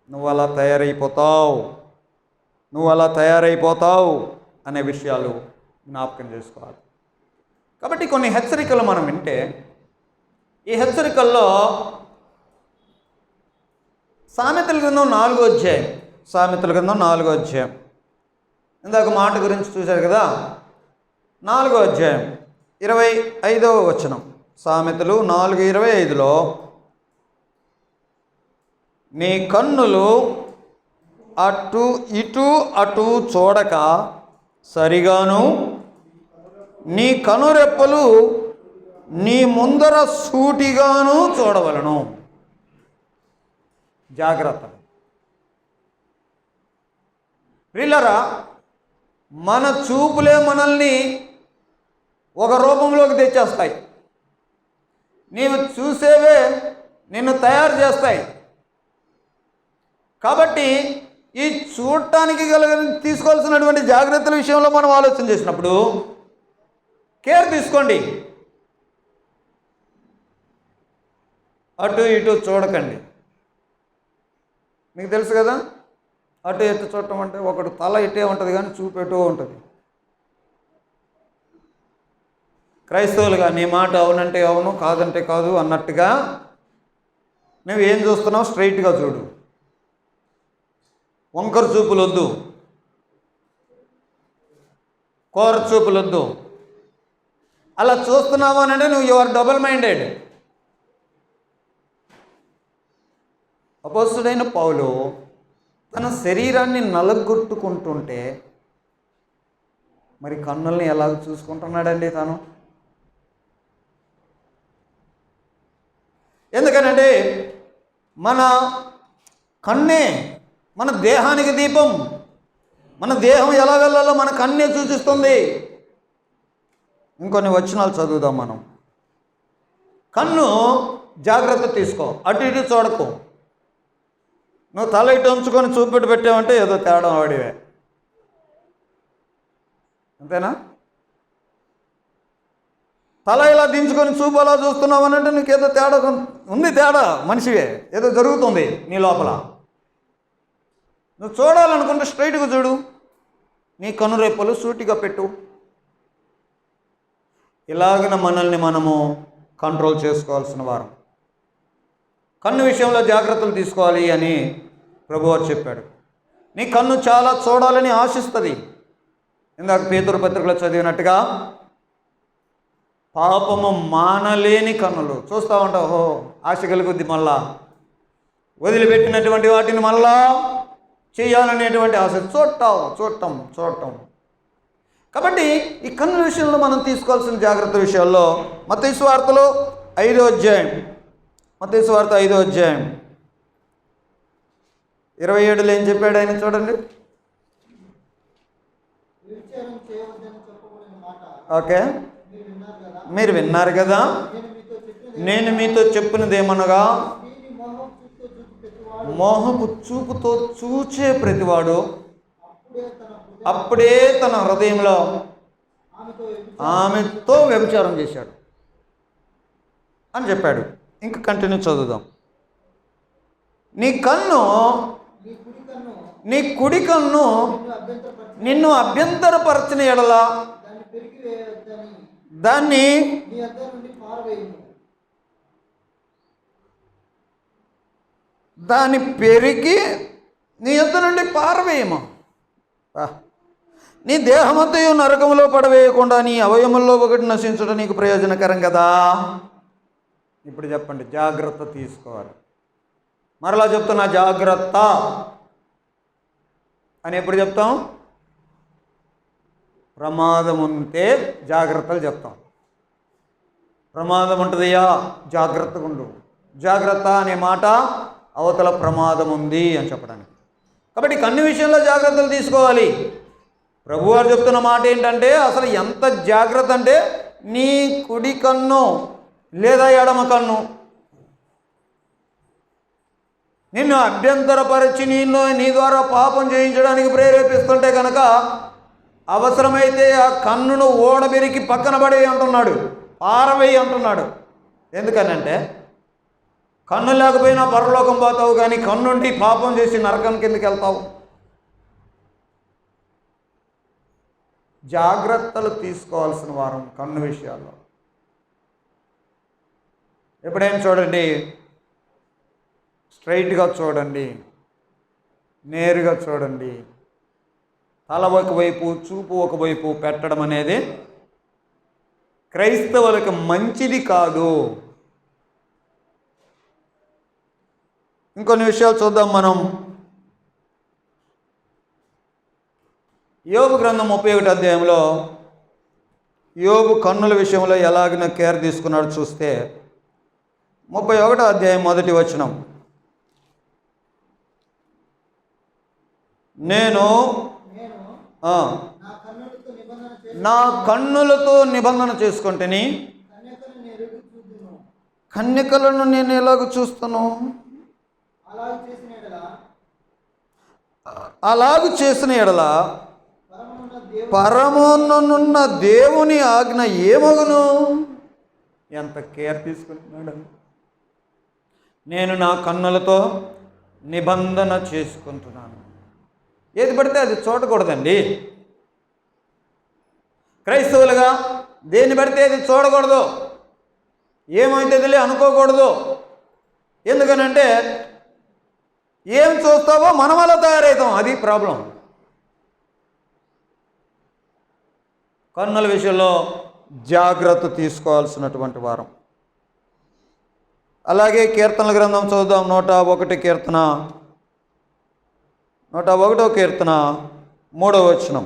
నువ్వు అలా తయారైపోతావు అనే విషయాలు జ్ఞాపకం చేసుకోవాలి. కాబట్టి కొన్ని హెచ్చరికలు మనం వింటే, ఈ హెచ్చరికల్లో సామెతల గ్రంథం 4వ అధ్యాయం ఇందాక మాట గురించి చూశారు కదా. 4వ అధ్యాయం 25వ వచనం, సామెతలు 4:25లో, నీ కన్నులు అటు ఇటు చూడక సరిగాను, నీ కనురెప్పలు నీ ముందర సూటిగాను చూడవలను. జాగ్రత్త. ప్రియులారా, మన చూపులే మనల్ని ఒక రూపంలోకి తెచ్చేస్తాయి. నీవు చూసేవే నిన్ను తయారు చేస్తాయి. కాబట్టి ఈ చూడటానికి తీసుకోవాల్సినటువంటి జాగ్రత్తల విషయంలో మనం ఆలోచన చేసినప్పుడు కేర్ తీసుకోండి. అటు ఇటు చూడకండి. మీకు తెలుసు కదా, అటు ఇటు చూడటం అంటే ఒకడు తల ఇటే ఉంటుంది కానీ చూపు ఎటో ఉంటుంది. క్రైస్తవులుగా నీ మాట అవునంటే అవును, కాదంటే కాదు అన్నట్టుగా నువ్వు ఏం చూస్తున్నావు స్ట్రైట్గా చూడు. వంకర చూపులు వద్దు, కోర చూపులు వద్దు. అలా చూస్తున్నావు అని అంటే నువ్వు యువర్ డబుల్ మైండెడ్. అపోస్తలుడైన పౌలు తన శరీరాన్ని నలగొట్టుకుంటుంటే మరి కన్నుల్ని ఎలా చూసుకుంటున్నాడండి తను? ఎందుకనంటే మన కన్నే మన దేహానికి దీపం. మన దేహం ఎలా వెళ్ళాలో మన కన్నే సూచిస్తుంది. ఇంకొన్ని వచనాలు చదువుదాం మనం. కన్ను జాగ్రత్త తీసుకో, అటు ఇటు చూడకు. నువ్వు తల ఇటు ఉంచుకొని చూపెట్టు పెట్టావంటే ఏదో తేడా వాడివే, అంతేనా? తల ఇలా దించుకొని చూపు అలా చూస్తున్నావు అని అంటే నీకేదో తేడా ఉంది. తేడా మనిషివే, ఏదో జరుగుతుంది నీ లోపల. నువ్వు చూడాలనుకుంటే స్ట్రైట్గా చూడు, నీ కనురెప్పలు సూటిగా పెట్టు. ఇలాగన మనల్ని మనము కంట్రోల్ చేసుకోవాల్సిన వారం. కన్ను విషయంలో జాగ్రత్తలు తీసుకోవాలి అని ప్రభువారు చెప్పాడు. నీ కన్ను చాలా చూడాలని ఆశిస్తుంది. ఇందాక పేతురు పత్రికలో చదివినట్టుగా పాపము మానలేని కన్నులు. చూస్తూ ఉంటావు, ఓహో ఆశ కలుగుద్ది, మళ్ళా వదిలిపెట్టినటువంటి వాటిని మళ్ళా చేయాలనేటువంటి ఆశ. చూడటం. కాబట్టి ఈ కన్నుల విషయంలో మనం తీసుకోవాల్సిన జాగ్రత్త విషయాల్లో మత్తయి సువార్తలో 5వ అధ్యాయం 27లో ఏం చెప్పాడు ఆయన చూడండి. ఓకే, మీరు విన్నారు కదా, నేను మీతో చెప్పినదేమనగా మోహపు చూపుతో చూచే ప్రతివాడు అప్పుడే తన హృదయంలో ఆమెతో వ్యభిచారం చేశాడు అని చెప్పాడు. ఇంకా కంటిన్యూ చదువుదాం. నీ కుడి కన్ను నిన్ను అభ్యంతరపరచిన ఎడల దాన్ని దాని పెరికి నీ యొద్ద నుండి పారవేయము. నీ దేహమంతయు నరకములో పడవేయకుండా నీ అవయముల్లో ఒకటి నశించడం నీకు ప్రయోజనకరం కదా. ఇప్పుడు చెప్పండి, జాగ్రత్త తీసుకోవాలి. మరలా చెప్తున్నా, జాగ్రత్త అని ఎప్పుడు చెప్తాం? ప్రమాదం ఉంటే జాగ్రత్తలు చెప్తాం. ప్రమాదం ఉంటుందయ్యా, జాగ్రత్తగా ఉండు. జాగ్రత్త అనే మాట అవతల ప్రమాదం ఉంది అని చెప్పడానికి. కాబట్టి కన్ను విషయంలో జాగ్రత్తలు తీసుకోవాలి. ప్రభువారు చెప్తున్న మాట ఏంటంటే, అసలు ఎంత జాగ్రత్త అంటే, నీ కుడి కన్ను లేదా ఎడమ కన్ను నిన్ను అభ్యంతరపరిచి నీ ద్వారా పాపం చేయించడానికి ప్రేరేపిస్తుంటే కనుక అవసరమైతే ఆ కన్నును ఓడబెరికి పక్కన పడేయి అంటున్నాడు, పారవేయి అంటున్నాడు. ఎందుకనంటే కన్ను లేకపోయినా పరలోకం పోతావు, కానీ కన్నుండి పాపం చేసి నరకం కిందకి వెళ్తావు. జాగ్రత్తలు తీసుకోవాల్సిన వారం కన్ను విషయాల్లో. ఎప్పుడైనా చూడండి, స్ట్రైట్గా చూడండి, నేరుగా చూడండి. తల ఒకవైపు, చూపు ఒకవైపు పెట్టడం అనేది క్రైస్తవులకు మంచిది కాదు. ఇంకొన్ని విషయాలు చూద్దాం మనం. యోబు గ్రంథం 31 అధ్యాయంలో యోబు కన్నుల విషయంలో ఎలాగిన కేర్ తీసుకున్నాడు చూస్తే, 31 అధ్యాయం 1వ వచనం, నేను నా కన్నులతో నిబంధన చేసుకుంటేని కన్యకలను నేను ఎలాగ చూస్తాను? అలాగ చేసిన ఎడల పరమోన్ననున్న దేవుని ఆజ్ఞ ఏమగును? ఎంత కేర్ తీసుకుంటున్నాడు. నేను నా కన్నులతో నిబంధన చేసుకుంటున్నాను. ఏది పడితే అది చూడకూడదండి. క్రైస్తవులుగా దేన్ని పడితే అది చూడకూడదు, ఏమైతుందిలే అనుకోకూడదు. ఎందుకనంటే ఏం చూస్తావో మనం అలా తయారవుతాం, అది ప్రాబ్లం. కన్నుల విషయంలో జాగ్రత్త తీసుకోవాల్సినటువంటి వారం. అలాగే కీర్తనల గ్రంథం చూద్దాం. 101 కీర్తన, 101వ కీర్తన 3వ వచనం,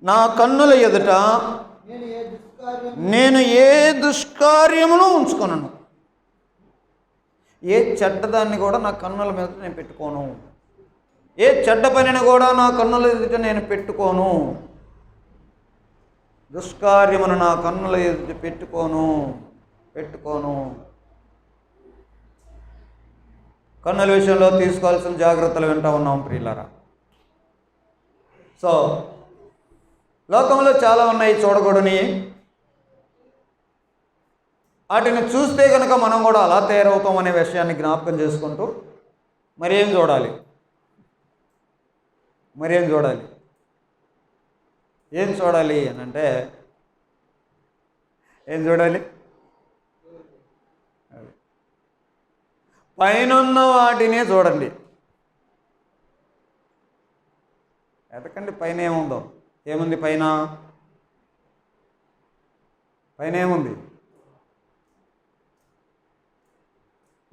నా కన్నుల ఎదుట నేను ఏ దుష్కార్యమును ఉంచుకొనను. ఏ చెడ్డదాన్ని కూడా నా కన్నుల మీద నేను పెట్టుకోను. ఏ చెడ్డ పనిని కూడా నా కన్నుల ఎదుట నేను పెట్టుకోను. దుష్కార్యమును నా కన్నుల ఎదుట పెట్టుకోను. కన్నుల విషయంలో తీసుకోవాల్సిన జాగ్రత్తలు వింటూ ఉన్నాం ప్రియులారా. సో లోకంలో చాలా ఉన్నాయి చూడకూడని. వాటిని చూస్తే కనుక మనం కూడా అలా తయారవుతాం అనే విషయాన్ని జ్ఞాపకం చేసుకుంటూ మరేం చూడాలి? ఏం చూడాలి అని అంటే, ఏం చూడాలి? పైనున్న వాటినే చూడండి. ఎతకండి పైన ఏముందో. ఏముంది పైన? ఏముంది?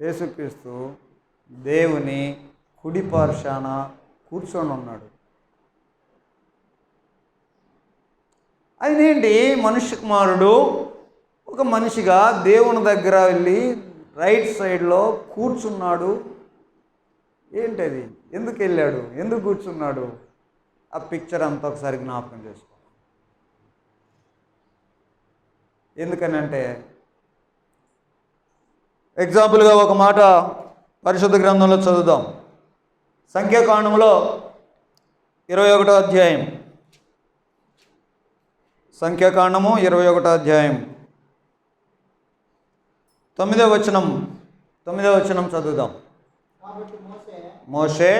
యేసుక్రీస్తు దేవుని కుడి పార్శ్వాన కూర్చొని ఉన్నాడు. ఆయన ఏంటి? మనుష్య కుమారుడు ఒక మనిషిగా దేవుని దగ్గర వెళ్ళి రైట్ సైడ్లో కూర్చున్నాడు. ఏంటది? ఎందుకు వెళ్ళాడు? ఎందుకు కూర్చున్నాడు? ఆ పిక్చర్ అంతా ఒకసారి జ్ఞాపకం చేసుకో. ఎందుకనంటే ఎగ్జాంపుల్గా ఒక మాట పరిశుద్ధ గ్రంథంలో చదువుదాం. సంఖ్యాకాండంలో 21వ అధ్యాయం, సంఖ్యాకాండము 21వ అధ్యాయం 9వ వచనం చదువుదాం. మోషే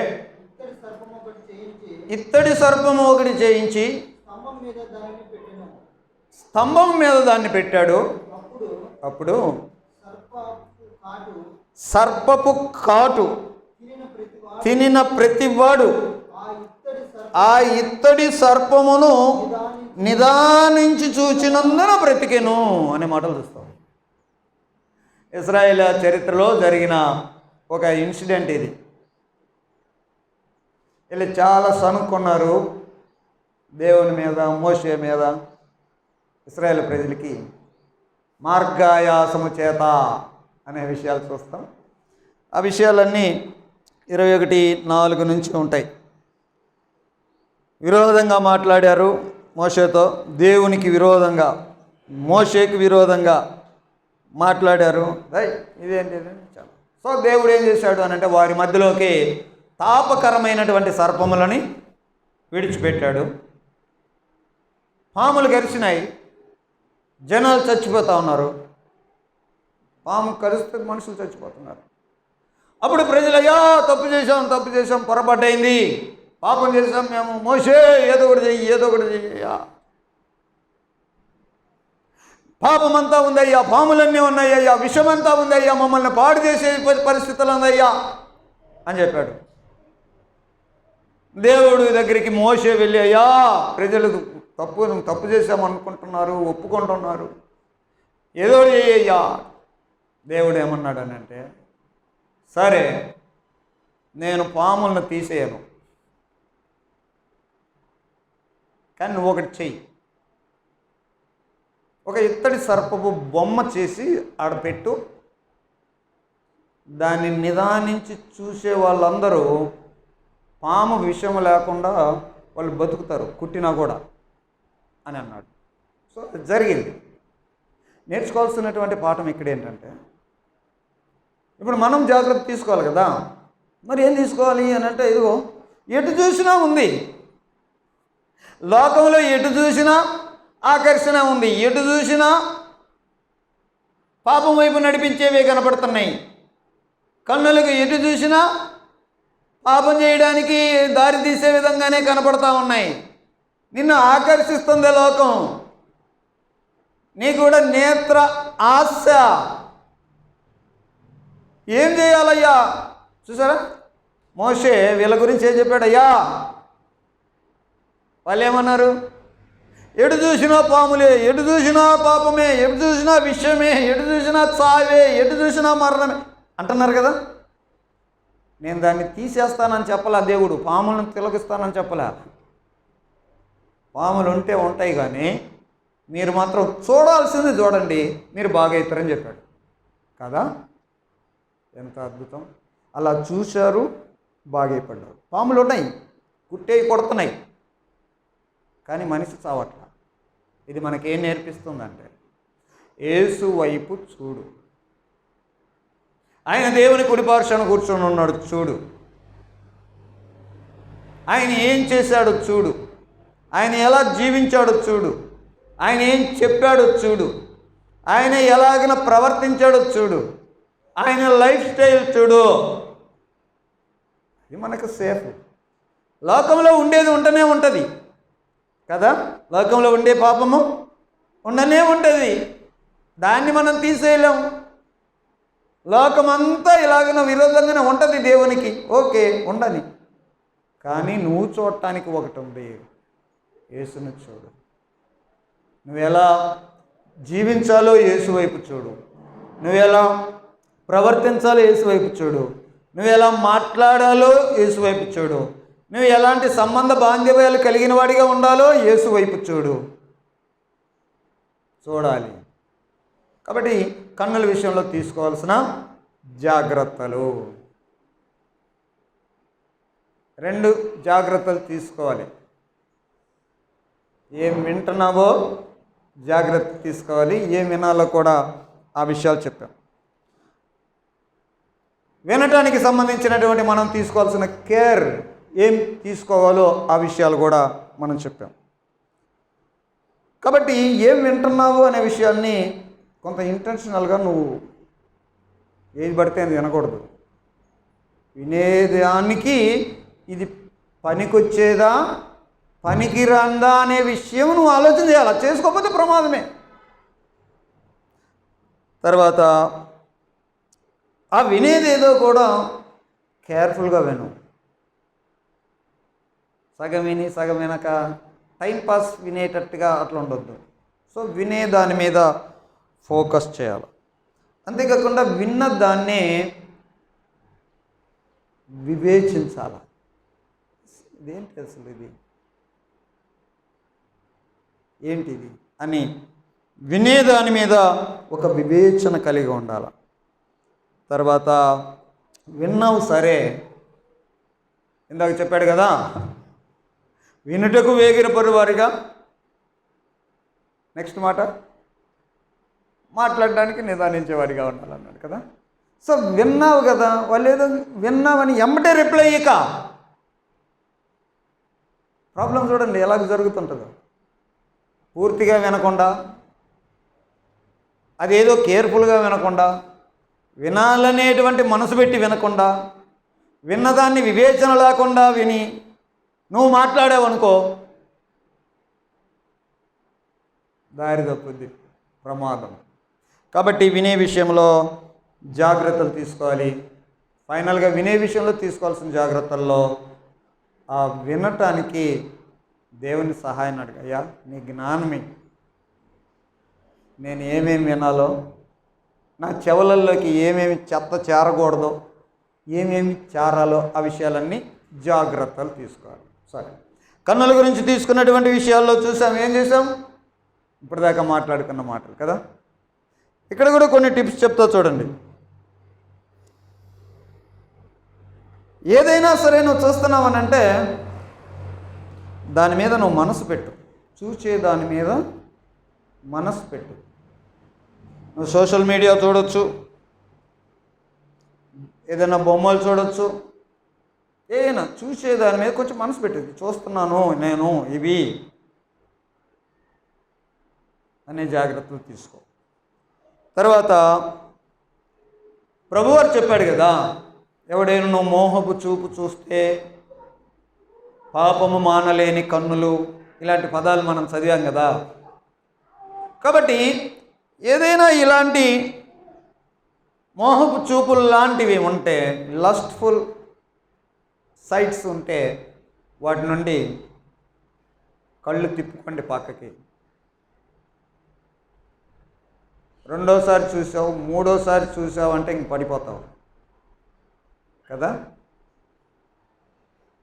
ఇత్తడి సర్పము ఒకటి చేయించి స్తంభం మీద దాన్ని పెట్టాడు. అప్పుడు సర్పపు కాటు తినిన ప్రతివాడు ఆ ఇత్తడి సర్పమును నిదానించి చూచినందున బ్రతికెను అనే మాటలు చూస్తాం. ఇశ్రాయేలు చరిత్రలో జరిగిన ఒక ఇన్సిడెంట్ ఇది. వీళ్ళు చాలా సనుక్కున్నారు దేవుని మీద, మోషే మీద. ఇశ్రాయేలు ప్రజలకి మార్గాయాసము చేత అనే విషయాలు చూస్తాం. ఆ విషయాలన్నీ 21:4 నుంచి ఉంటాయి. విరోధంగా మాట్లాడారు మోషేతో, దేవునికి విరోధంగా, మోషేకి విరోధంగా మాట్లాడారు. ఇదేంటి? సో దేవుడు ఏం చేశాడు అని అంటే వారి మధ్యలోకి తాపకరమైనటువంటి సర్పములని విడిచిపెట్టాడు. పాములు గరిచినాయి, జనాలు చచ్చిపోతూ ఉన్నారు. పాము కరిస్తే మనుషులు చచ్చిపోతున్నారు. అప్పుడు ప్రజలు, అయ్యా తప్పు చేశాం, పొరపాటైంది, పాపం చేశాం మేము, మోషే ఏదో ఒకటి చెయ్యా, పాపమంతా ఉందయ్యా, పాములన్నీ ఉన్నాయ్యా, విషమంతా ఉందయ్యా, మమ్మల్ని పాడు చేసే పరిస్థితులు ఉందయ్యా అని చెప్పాడు. దేవుడి దగ్గరికి మోషే వెళ్ళి, అయ్యా ప్రజలు తప్పు చేశామనుకుంటున్నారు, ఒప్పుకుంటున్నారు, ఏదో చెయ్యయ్యా. దేవుడు ఏమన్నాడనంటే, సరే నేను పాములను తీసేయను, కానీ నువ్వు ఒకటి చెయ్యి, ఒక ఇత్తడి సర్పపు బొమ్మ చేసి ఆడపెట్టు, దాన్ని నిదానించి చూసే వాళ్ళందరూ పాము విషయం లేకుండా వాళ్ళు బతుకుతారు, కుట్టినా కూడా అని అన్నాడు. సో జరిగింది. నేర్చుకోవాల్సినటువంటి పాఠం ఇక్కడ ఏంటంటే, ఇప్పుడు మనం జాగ్రత్త తీసుకోవాలి కదా. మరి ఏం తీసుకోవాలి అని అంటే, ఇదిగో ఎటు చూసినా ఉంది, లోకంలో ఎటు చూసినా ఆకర్షణ ఉంది, ఎటు చూసినా పాపం వైపు నడిపించేవే కనపడుతున్నాయి. కన్నులకు ఎటు చూసినా పాపం చేయడానికి దారి తీసే విధంగానే కనపడతా ఉన్నాయి. నిన్ను ఆకర్షిస్తుంది లోకం, నీ కూడా నేత్ర ఆశ. ఏం చేయాలయ్యా? చూసారా మోషే వీళ్ళ గురించి ఏం చెప్పాడయ్యా? వాళ్ళు ఏమన్నారు? ఎటు చూసినా పాములే, ఎటు చూసినా పాపమే, ఎటు చూసినా విషయమే, ఎటు చూసినా చావే, ఎటు చూసినా మరణమే అంటున్నారు కదా. నేను దాన్ని తీసేస్తానని చెప్పలా దేవుడు, పాములను తిలకిస్తానని చెప్పలే. పాములు ఉంటే ఉంటాయి, కానీ మీరు మాత్రం చూడాల్సింది చూడండి, మీరు బాగవుతారని చెప్పాడు కదా. ఎంత అద్భుతం! అలా చూశారు, బాగైపడ్డారు. పాములు ఉన్నాయి, కుట్టేవి కొడుతున్నాయి, కానీ మనిషి చావట్ల. ఇది మనకేం నేర్పిస్తుందంటే, యేసు వైపు చూడు. ఆయన దేవుని కుడిపార్శ్వన కూర్చొని ఉన్నాడు చూడు. ఆయన ఏం చేశాడో చూడు, ఆయన ఎలా జీవించాడో చూడు, ఆయన ఏం చెప్పాడో చూడు, ఆయన ఎలాగైనా ప్రవర్తించాడో చూడు, ఆయన లైఫ్ స్టైల్ చూడు. ఇది మనకు సేఫ్. లోకంలో ఉండేది ఉంటూనే ఉంటుంది కదా, లోకంలో ఉండే పాపము ఉండనే ఉంటుంది, దాన్ని మనం తీసేయలేం. లోకమంతా ఇలాగన విరోధంగానే ఉంటుంది దేవునికి, ఓకే ఉండని. కానీ నువ్వు చూడటానికి ఒకటి ఉంది, యేసుని చూడు. నువ్వు ఎలా జీవించాలో యేసు వైపు చూడు, నువ్వు ఎలా ప్రవర్తించాలో యేసు వైపు చూడు, నువ్వు ఎలా మాట్లాడాలో యేసు వైపు చూడు, నువ్వు ఎలాంటి సంబంధ బాంధవ్యాలు కలిగిన వాడిగా ఉండాలో యేసు వైపు చూడాలి. కాబట్టి కన్నుల విషయంలో తీసుకోవాల్సిన జాగ్రత్తలు, 2 జాగ్రత్తలు తీసుకోవాలి. ఏం వింటున్నావో జాగ్రత్త తీసుకోవాలి, ఏం వినాలో కూడా ఆ విషయాలు చెప్పాం. వినటానికి సంబంధించినటువంటి మనం తీసుకోవాల్సిన కేర్ ఏం తీసుకోవాలో ఆ విషయాలు కూడా మనం చెప్పాం. కాబట్టి ఏం వింటున్నావు అనే విషయాన్ని కొంత ఇంటెన్షనల్గా నువ్వు ఏది పడితే అది వినకూడదు. వినేదానికి ఇది పనికొచ్చేదా పనికిరాందా అనే విషయం నువ్వు ఆలోచన చేయాలి. చేసుకోకపోతే ప్రమాదమే. తర్వాత ఆ వినేదేదో కూడా కేర్ఫుల్గా విను. సగం విని సగం వినక టైంపాస్ వినేటట్టుగా అట్లా ఉండొద్దు. సో వినే దాని మీద ఫోకస్ చేయాలి. అంతేకాకుండా విన్న దాన్నే వివేచించాలి. ఇదేంటి అసలు, ఏంటిది అని వినేదాని మీద ఒక వివేచన కలిగి ఉండాలి. తర్వాత విన్నావు సరే, ఇందాక చెప్పాడు కదా, వినుటకు వేగిరపరు వారిగా, నెక్స్ట్ మాట మాట్లాడడానికి నిదానించేవారిగా ఉండాలన్నాడు కదా. సో విన్నావు కదా, వాళ్ళు ఏదో విన్నావని ఎమ్మటే రిప్లై ఇక ప్రాబ్లం చూడండి ఎలాగ జరుగుతుంటుందో. పూర్తిగా వినకుండా, అదేదో కేర్ఫుల్గా వినకుండా, వినాలనేటువంటి మనసు పెట్టి వినకుండా, విన్నదాన్ని వివేచన లేకుండా విని నువ్వు మాట్లాడావనుకో, దారి తప్పుద్ది, ప్రమాదం. కాబట్టి వినే విషయంలో జాగ్రత్తలు తీసుకోవాలి. ఫైనల్గా వినే విషయంలో తీసుకోవాల్సిన జాగ్రత్తల్లో ఆ వినటానికి దేవుని సహాయాన్ని అడగ. అయ్యా నీ జ్ఞానమే, నేను ఏమేమి వినాలో, నా చెవులలోకి ఏమేమి చెత్త చేరకూడదో, ఏమేమి చేరాలో ఆ విషయాలన్నీ జాగ్రత్తలు తీసుకోవాలి. సరే, కన్నుల గురించి తీసుకున్నటువంటి విషయాల్లో చూసాం. ఏం చేసాం? ఇప్పటిదాకా మాట్లాడుకున్న మాటలు కదా. ఇక్కడ కూడా కొన్ని టిప్స్ చెప్తా చూడండి. ఏదైనా సరే నువ్వు చూస్తున్నావనంటే దాని మీద నువ్వు మనసు పెట్టు. చూసే దాని మీద మనసు పెట్టు. నువ్వు సోషల్ మీడియా చూడొచ్చు, ఏదైనా బొమ్మలు చూడొచ్చు, ఏదైనా చూసే దాని మీద కొంచెం మనసు పెట్టింది. చూస్తున్నాను నేను ఇవి అనే జాగ్రత్తలు తీసుకో. తర్వాత ప్రభువారు చెప్పాడు కదా, ఎవడైనా నువ్వు మోహపు చూపు చూస్తే పాపము మానలేని కన్నులు, ఇలాంటి పదాలు మనం చదివాం కదా. కాబట్టి ఏదైనా ఇలాంటి మోహపు చూపులు లాంటివి ఉంటే, లస్ట్ఫుల్ సైట్స్ ఉంటే, వాటి నుండి కళ్ళు తిప్పుకోండి పక్కకి. రెండోసారి చూసావు, మూడోసారి చూసావు అంటే ఇంక పడిపోతావు కదా.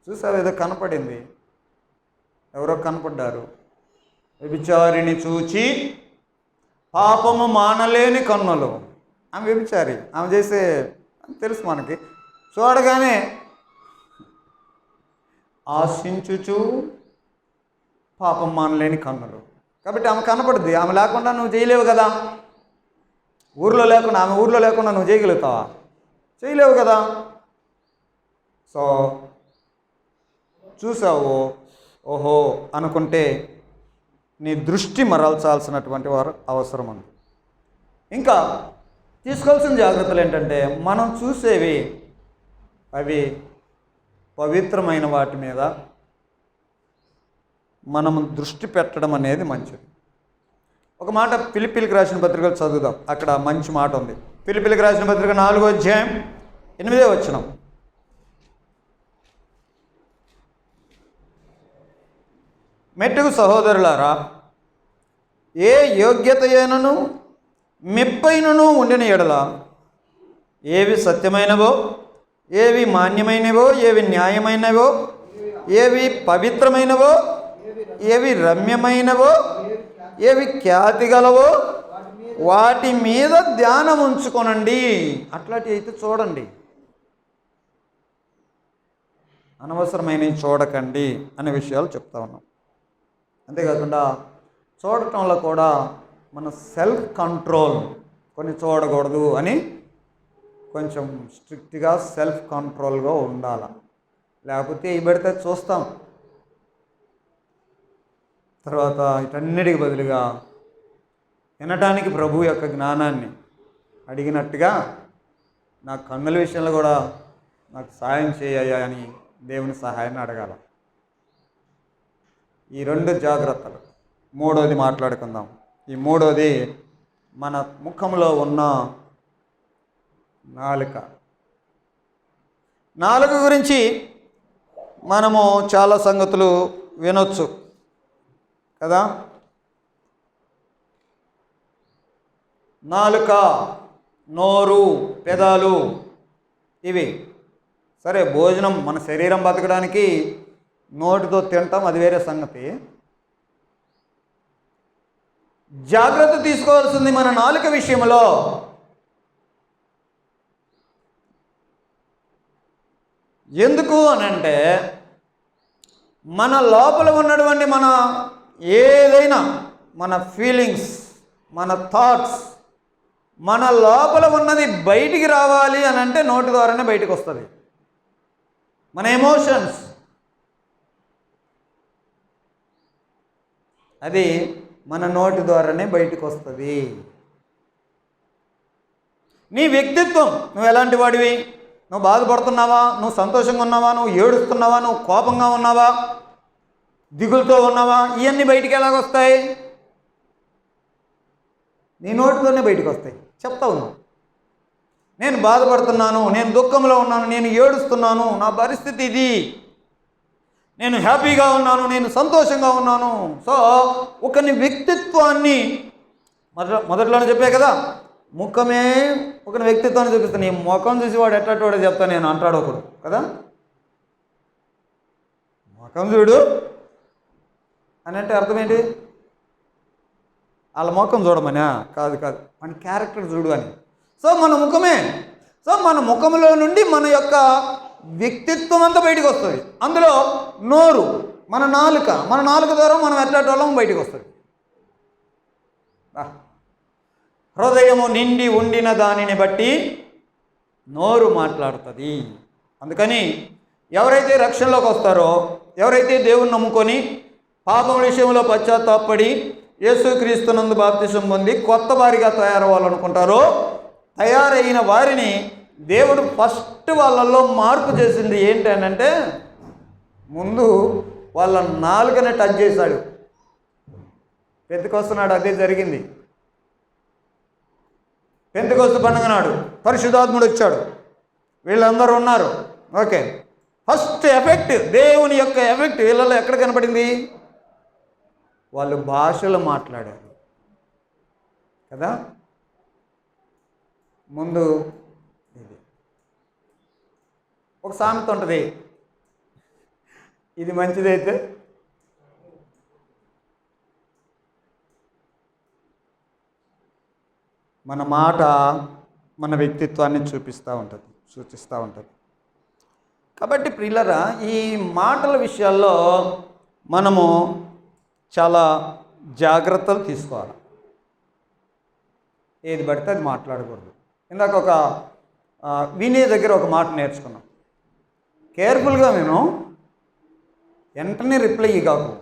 చూసావు, ఏదో కనపడింది, ఎవరో కనపడ్డారు, వ్యభిచారిని చూచి పాపము మానలేని కన్నులు. ఆమె వ్యభిచారి, ఆమె చేసే తెలుసు మనకి, చూడగానే ఆశించుచు పాపం మానలేని కన్నులు. కాబట్టి ఆమె కనపడుద్ది. ఆమె లేకుండా నువ్వు చేయలేవు కదా. ఊర్లో లేకుండా, ఆమె ఊర్లో లేకుండా నువ్వు చేయగలుగుతావా? చేయలేవు కదా. సో చూసావు, ఓహో అనుకుంటే నీ దృష్టి మరల్చాల్సినటువంటి వారు అవసరం ఉంది. ఇంకా తీసుకోవాల్సిన జాగ్రత్తలు ఏంటంటే, మనం చూసేవి అవి పవిత్రమైన వాటి మీద మనము దృష్టి పెట్టడం అనేది మంచిది. ఒక మాట ఫిలిప్పీలకు రాసిన పత్రికలు చదువుదాం. అక్కడ మంచి మాట ఉంది. ఫిలిప్పీలకు రాసిన పత్రిక 4వ అధ్యాయం 8వ వచనం. మెట్టుకు సహోదరులారా, ఏ యోగ్యత అయినను మెప్పైనను ఉండిన ఎడల, ఏవి సత్యమైనవో, ఏవి మాన్యమైనవో, ఏవి న్యాయమైనవో, ఏవి పవిత్రమైనవో, ఏవి రమ్యమైనవో, ఏవి ఖ్యాతి గలవో, వాటి మీద ధ్యానం ఉంచుకొనండి. అట్లాంటివి అయితే చూడండి, అనవసరమైనవి చూడకండి అనే విషయాలు చెప్తా ఉన్నాం. అంతేకాకుండా చూడటంలో కూడా మన సెల్ఫ్ కంట్రోల్, కొన్ని చూడకూడదు అని కొంచెం స్ట్రిక్ట్గా సెల్ఫ్ కంట్రోల్గా ఉండాలి. లేకపోతే ఈ పెడితే చూస్తాం. తర్వాత వీటన్నిటికి బదులుగా వినటానికి ప్రభు యొక్క జ్ఞానాన్ని అడిగినట్టుగా నా కన్నుల విషయంలో కూడా నాకు సహాయం చేయ అని దేవుని సహాయాన్ని అడగాల. ఈ రెండు జాగ్రత్తలు. మూడోది మాట్లాడుకుందాం. ఈ మూడోది మన ముఖంలో ఉన్న నాలుక. నాలుక గురించి మనము చాలా సంగతులు వినొచ్చు కదా. నాలుక, నోరు, పెదాలు ఇవి సరే. భోజనం మన శరీరం బతకడానికి నోటితో తింటాం, అది వేరే సంగతి. జాగ్రత్త తీసుకోవాల్సింది మన నాలుక విషయంలో. ఎందుకు అనంటే మన లోపల ఉన్నటువంటి మన ఏదైనా మన ఫీలింగ్స్, మన థాట్స్, మన లోపల ఉన్నది బయటికి రావాలి అని అంటే నోటి ద్వారానే బయటకు వస్తుంది. మన ఎమోషన్స్ అది మన నోటి ద్వారానే బయటకు వస్తుంది. నీ వ్యక్తిత్వం, నువ్వు ఎలాంటి వాడివి, నువ్వు బాధపడుతున్నావా, నువ్వు సంతోషంగా ఉన్నావా, నువ్వు ఏడుస్తున్నావా, నువ్వు కోపంగా ఉన్నావా, దిగులుతో ఉన్నావా, ఇవన్నీ బయటికి ఎలాగొస్తాయి? నీ నోటితోనే బయటకు వస్తాయి. చెప్తావు నువ్వు, నేను బాధపడుతున్నాను, నేను దుఃఖంలో ఉన్నాను, నేను ఏడుస్తున్నాను, నా పరిస్థితి ఇది, నేను హ్యాపీగా ఉన్నాను, నేను సంతోషంగా ఉన్నాను. సో ఒకని వ్యక్తిత్వాన్ని మొదట్లోనే చెప్పే కదా, ముఖమే ఒకని వ్యక్తిత్వాన్ని చూపిస్తాను. నీ ముఖం చూసి వాడు ఎట్టవాడో చెప్తాను నేను అంటాడు ఒకడు కదా. ముఖం చూడు అని అంటే అర్థం ఏంటి? వాళ్ళ ముఖం చూడమనా? కాదు కాదు, మన క్యారెక్టర్ చూడు అని. సో మన ముఖమే. సో మన ముఖంలో నుండి మన యొక్క వ్యక్తిత్వం అంతా బయటకు వస్తుంది. అందులో నోరు, మన నాలుక, మన నాలుక ద్వారా మనం ఎట్లాంటి వాళ్ళం బయటకు వస్తుంది. హృదయము నిండి ఉండిన దానిని బట్టి నోరు మాట్లాడుతుంది. అందుకని ఎవరైతే రక్షణలోకి వస్తారో, ఎవరైతే దేవుని నమ్ముకొని పాపం విషయంలో పశ్చాత్తాపడి యేసుక్రీస్తునందు బాప్తిసం పొంది కొత్త వారిగా తయారవ్వాలనుకుంటారో, తయారైన వారిని దేవుడు ఫస్ట్ వాళ్ళల్లో మార్పు చేసింది ఏంటి అని అంటే, ముందు వాళ్ళ నాలుకనే టచ్ చేశాడు. పెంతెకొస్తు నాడు అదే జరిగింది. పెంతెకొస్తు పండుగ నాడు పరిశుద్ధాత్ముడు వచ్చాడు, వీళ్ళందరూ ఉన్నారు. ఓకే, ఫస్ట్ ఎఫెక్ట్, దేవుని యొక్క ఎఫెక్ట్ వీళ్ళలో ఎక్కడ కనపడింది? వాళ్ళు భాషలు మాట్లాడారు కదా. ముందు ఇది ఒక సామెత ఉంటుంది, ఇది మంచిదైతే మన మాట మన వ్యక్తిత్వాన్ని సూచిస్తూ ఉంటుంది. కాబట్టి ప్రియులరా, ఈ మాటల విషయాల్లో మనము చాలా జాగ్రత్తలు తీసుకోవాలి. ఏది పడితే అది మాట్లాడకూడదు. ఇందాక ఒక వినే దగ్గర ఒక మాట నేర్చుకున్నాం, కేర్ఫుల్గా నేను వెంటనే రిప్లై కాకు,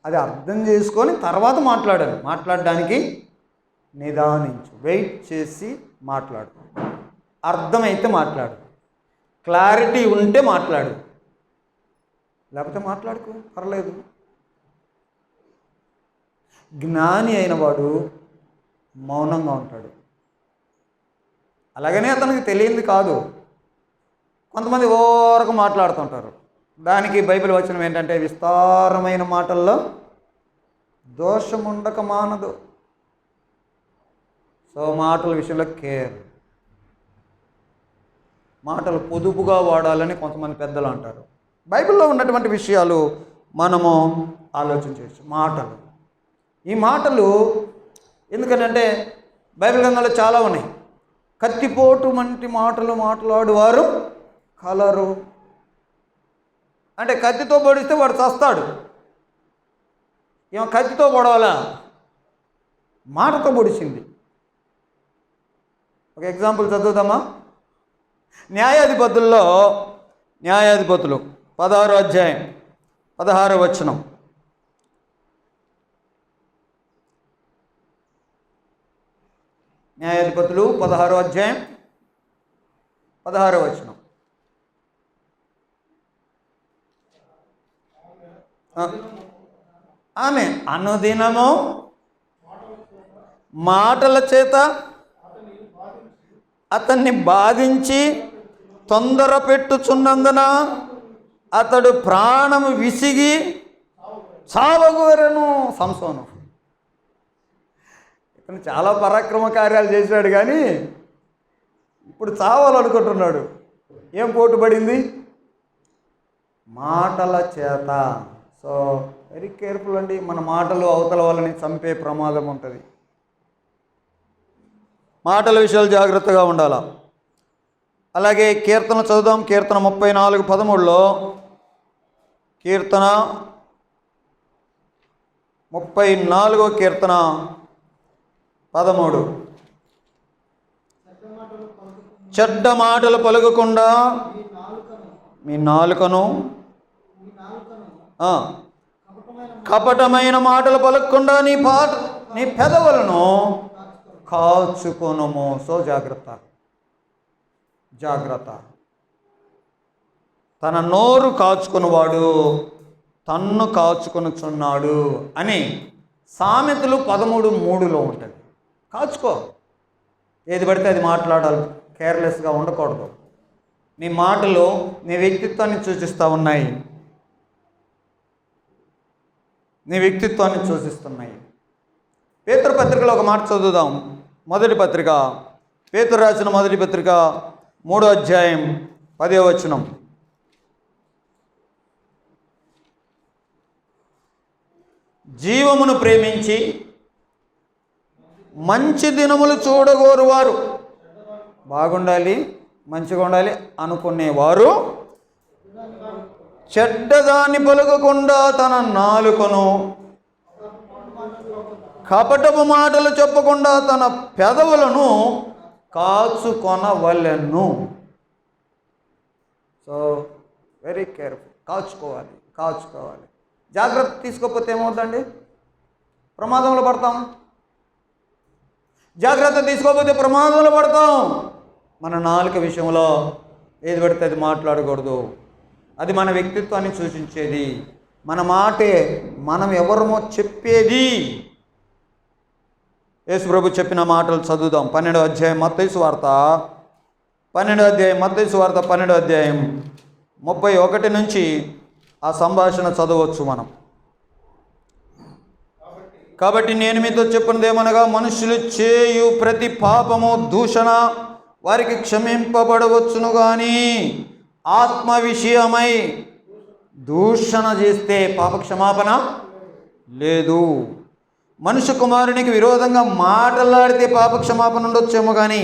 అది అర్థం చేసుకొని తర్వాత మాట్లాడాను. మాట్లాడడానికి నిదానించు, వెయిట్ చేసి మాట్లాడు, అర్థమైతే మాట్లాడు, క్లారిటీ ఉంటే మాట్లాడు, లేకపోతే మాట్లాడుకో, పర్లేదు. జ్ఞాని అయిన వాడు మౌనంగా ఉంటాడు. అలాగనే అతనికి తెలియంది కాదు. కొంతమంది ఓరకు మాట్లాడుతుంటారు. దానికి బైబిల్ వచనం ఏంటంటే, విస్తారమైన మాటల్లో దోషముండక మానదు. సో మాటల విషయంలో కేర్, మాటలు పొదుపుగా వాడాలని కొంతమంది పెద్దలు అంటారు. బైబిల్లో ఉన్నటువంటి విషయాలు మనము ఆలోచించవచ్చు. మాటలు, ఈ మాటలు ఎందుకనంటే బైబిల్ గ్రంథంలో చాలా ఉన్నాయి. కత్తిపోటు వంటి మాటలు మాట్లాడువారు కలరు అంటే, కత్తితో పొడిస్తే వాడు చస్తాడు. ఏమో కత్తితో పొడవాలా, మాటతో పొడిచింది. ఒక ఎగ్జాంపుల్ చదువుదామా? న్యాయాధిపతులు 16వ అధ్యాయం 16వ వచనం. న్యాయాధిపతులు 16వ అధ్యాయం 16వ వచనం. ఆ, ఆమె అనుదినము మాటల చేత అతన్ని బాధించి తొందర పెట్టుచున్నందున అతడు ప్రాణము విసిగి చావగోరెను. సంసోను ఇతను చాలా పరాక్రమ కార్యాలు చేశాడు, కానీ ఇప్పుడు చావాలనుకుంటున్నాడు. ఏం పోటు పడింది? మాటల చేత. సో వెరీ కేర్ఫుల్ అండి. మన మాటలు అవతల వాళ్ళని చంపే ప్రమాదం ఉంటుంది. మాటల విషయాలు జాగ్రత్తగా ఉండాలా. అలాగే కీర్తన చదువుదాం. కీర్తన 34:13. కీర్తన 34 కీర్తన 13. చెడ్డ మాటలు పలుకకుండా మీ నాలుకను, కపటమైన మాటలు పలకకుండా నీ పెదవులను కాచుకొనుము. సో జాగ్రత్త. తన నోరు కాచుకున్నవాడు తన్ను కాచుకొనుచున్నాడు అని సామెతలు 13:3 ఉంటుంది. కాచుకో. ఏది పడితే అది మాట్లాడాలి. కేర్లెస్గా ఉండకూడదు. నీ మాటలు నీ వ్యక్తిత్వాన్ని సూచిస్తున్నాయి. పేతురు పత్రికలో ఒక మాట చదువుదాం. మొదటి పత్రిక, పేతురు రాసిన మొదటి పత్రిక 3వ అధ్యాయం 10వ వచనం. జీవమును ప్రేమించి మంచి దినములు చూడగోరువారు, బాగుండాలి, మంచిగా ఉండాలి అనుకునేవారు చెడ్డదాన్ని పలుకకుండా తన నాలుకను, కపటపు మాటలు చెప్పకుండా తన పెదవులను కాచుకొనవలెను. So very careful. కాచుకోవాలి. జాగ్రత్త తీసుకోకపోతే ఏమవుతుందండి? ప్రమాదంలో పడతాం. జాగ్రత్త తీసుకోకపోతే ప్రమాదంలో పడతాం. మన నాలుక విషయంలో ఏది పడితే అది మాట్లాడకూడదు. అది మన వ్యక్తిత్వాన్ని సూచించేది. మన మాటే మనం ఎవరమో చెప్పేది. యేసు ప్రభు చెప్పిన మాటలు చదువుదాం. 12వ అధ్యాయం మత్తయి సువార్త 12వ అధ్యాయం 31 నుంచి ఆ సంభాషణ చదవచ్చు మనం. కాబట్టి నేను మీతో చెప్పినదేమనగా, మనుషులు చేయు ప్రతి పాపము దూషణ వారికి క్షమింపబడవచ్చును, కానీ ఆత్మ విషయమై దూషణ చేస్తే పాప క్షమాపణ లేదు. మనుష్య కుమారునికి విరోధంగా మాట్లాడితే పాప క్షమాపణ ఉండొచ్చేమో, కానీ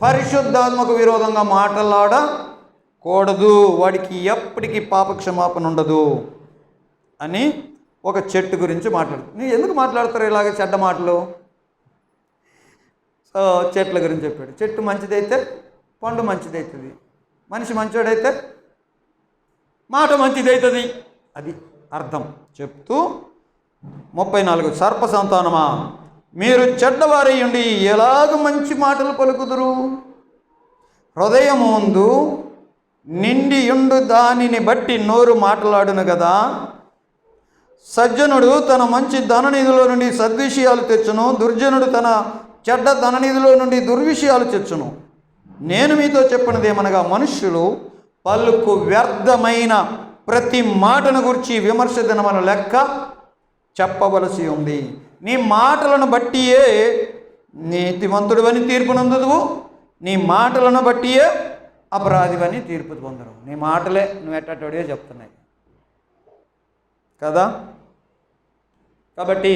పరిశుద్ధాత్మకు విరోధంగా మాట్లాడకూడదు. వాడికి ఎప్పటికీ పాప క్షమాపణ ఉండదు అని ఒక చెట్టు గురించి మాట్లాడుతుంది. నీ ఎందుకు మాట్లాడతారు ఇలాగ చెడ్డ మాటలు? సో చెట్ల గురించి చెప్పాడు. చెట్టు మంచిదైతే పండు మంచిదవుతుంది, మనిషి మంచోడైతే మాట మంచిదవుతుంది. అది అర్థం చెప్తూ 34 సర్ప సంతానమా, మీరు చెడ్డవారై ఉండి ఎలాగ మంచి మాటలు పలుకుదురు? హృదయముందు నిండియుండు దానిని బట్టి నోరు మాట్లాడును కదా. సజ్జనుడు తన మంచి ధననిధిలో నుండి సద్విషయాలు తెచ్చును, దుర్జనుడు తన చెడ్డ ధననిధిలో నుండి దుర్విషయాలు తెచ్చును. నేను మీతో చెప్పినదేమనగా, మనుష్యులు పలుకు వ్యర్థమైన ప్రతి మాటను గురించి విమర్శ దినమున లెక్క చెప్పవలసి ఉంది. నీ మాటలను బట్టియే నీతిమంతుడివని తీర్పు నందుదువు, నీ మాటలను బట్టియే అపరాధివని తీర్పు పొందరు. నీ మాటలే నువ్వు ఎట్టడియో చెప్తున్నాయి కదా. కాబట్టి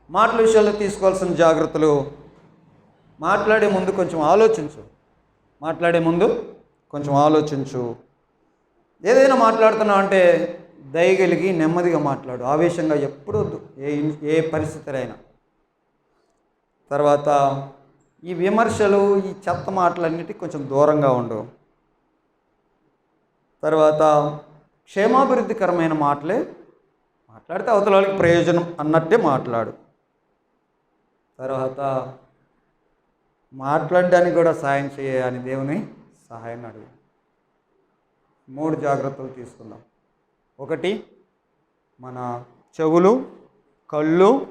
మాటల విషయాల్లో తీసుకోవాల్సిన జాగ్రత్తలు. మాట్లాడే ముందు కొంచెం ఆలోచించు. ఏదైనా మాట్లాడుతున్నావు అంటే దయగలిగి నెమ్మదిగా మాట్లాడు. ఆవేశంగా ఎప్పుడు వద్దు, ఏ పరిస్థితులైనా. తర్వాత ఈ విమర్శలు, ఈ చెత్త మాటలన్నిటికీ కొంచెం దూరంగా ఉండు. తర్వాత క్షేమాభివృద్ధికరమైన మాటలే మాట్లాడితే అవతల వాళ్ళకి ప్రయోజనం అన్నట్టే మాట్లాడు. తర్వాత మాట్లాడడానికి కూడా సహాయం చేయని దేవుని సహాయాన్ని అడుగు. 3 జాగ్రత్తలు తీసుకుందాం. 1, మన చెవులు, కళ్ళు,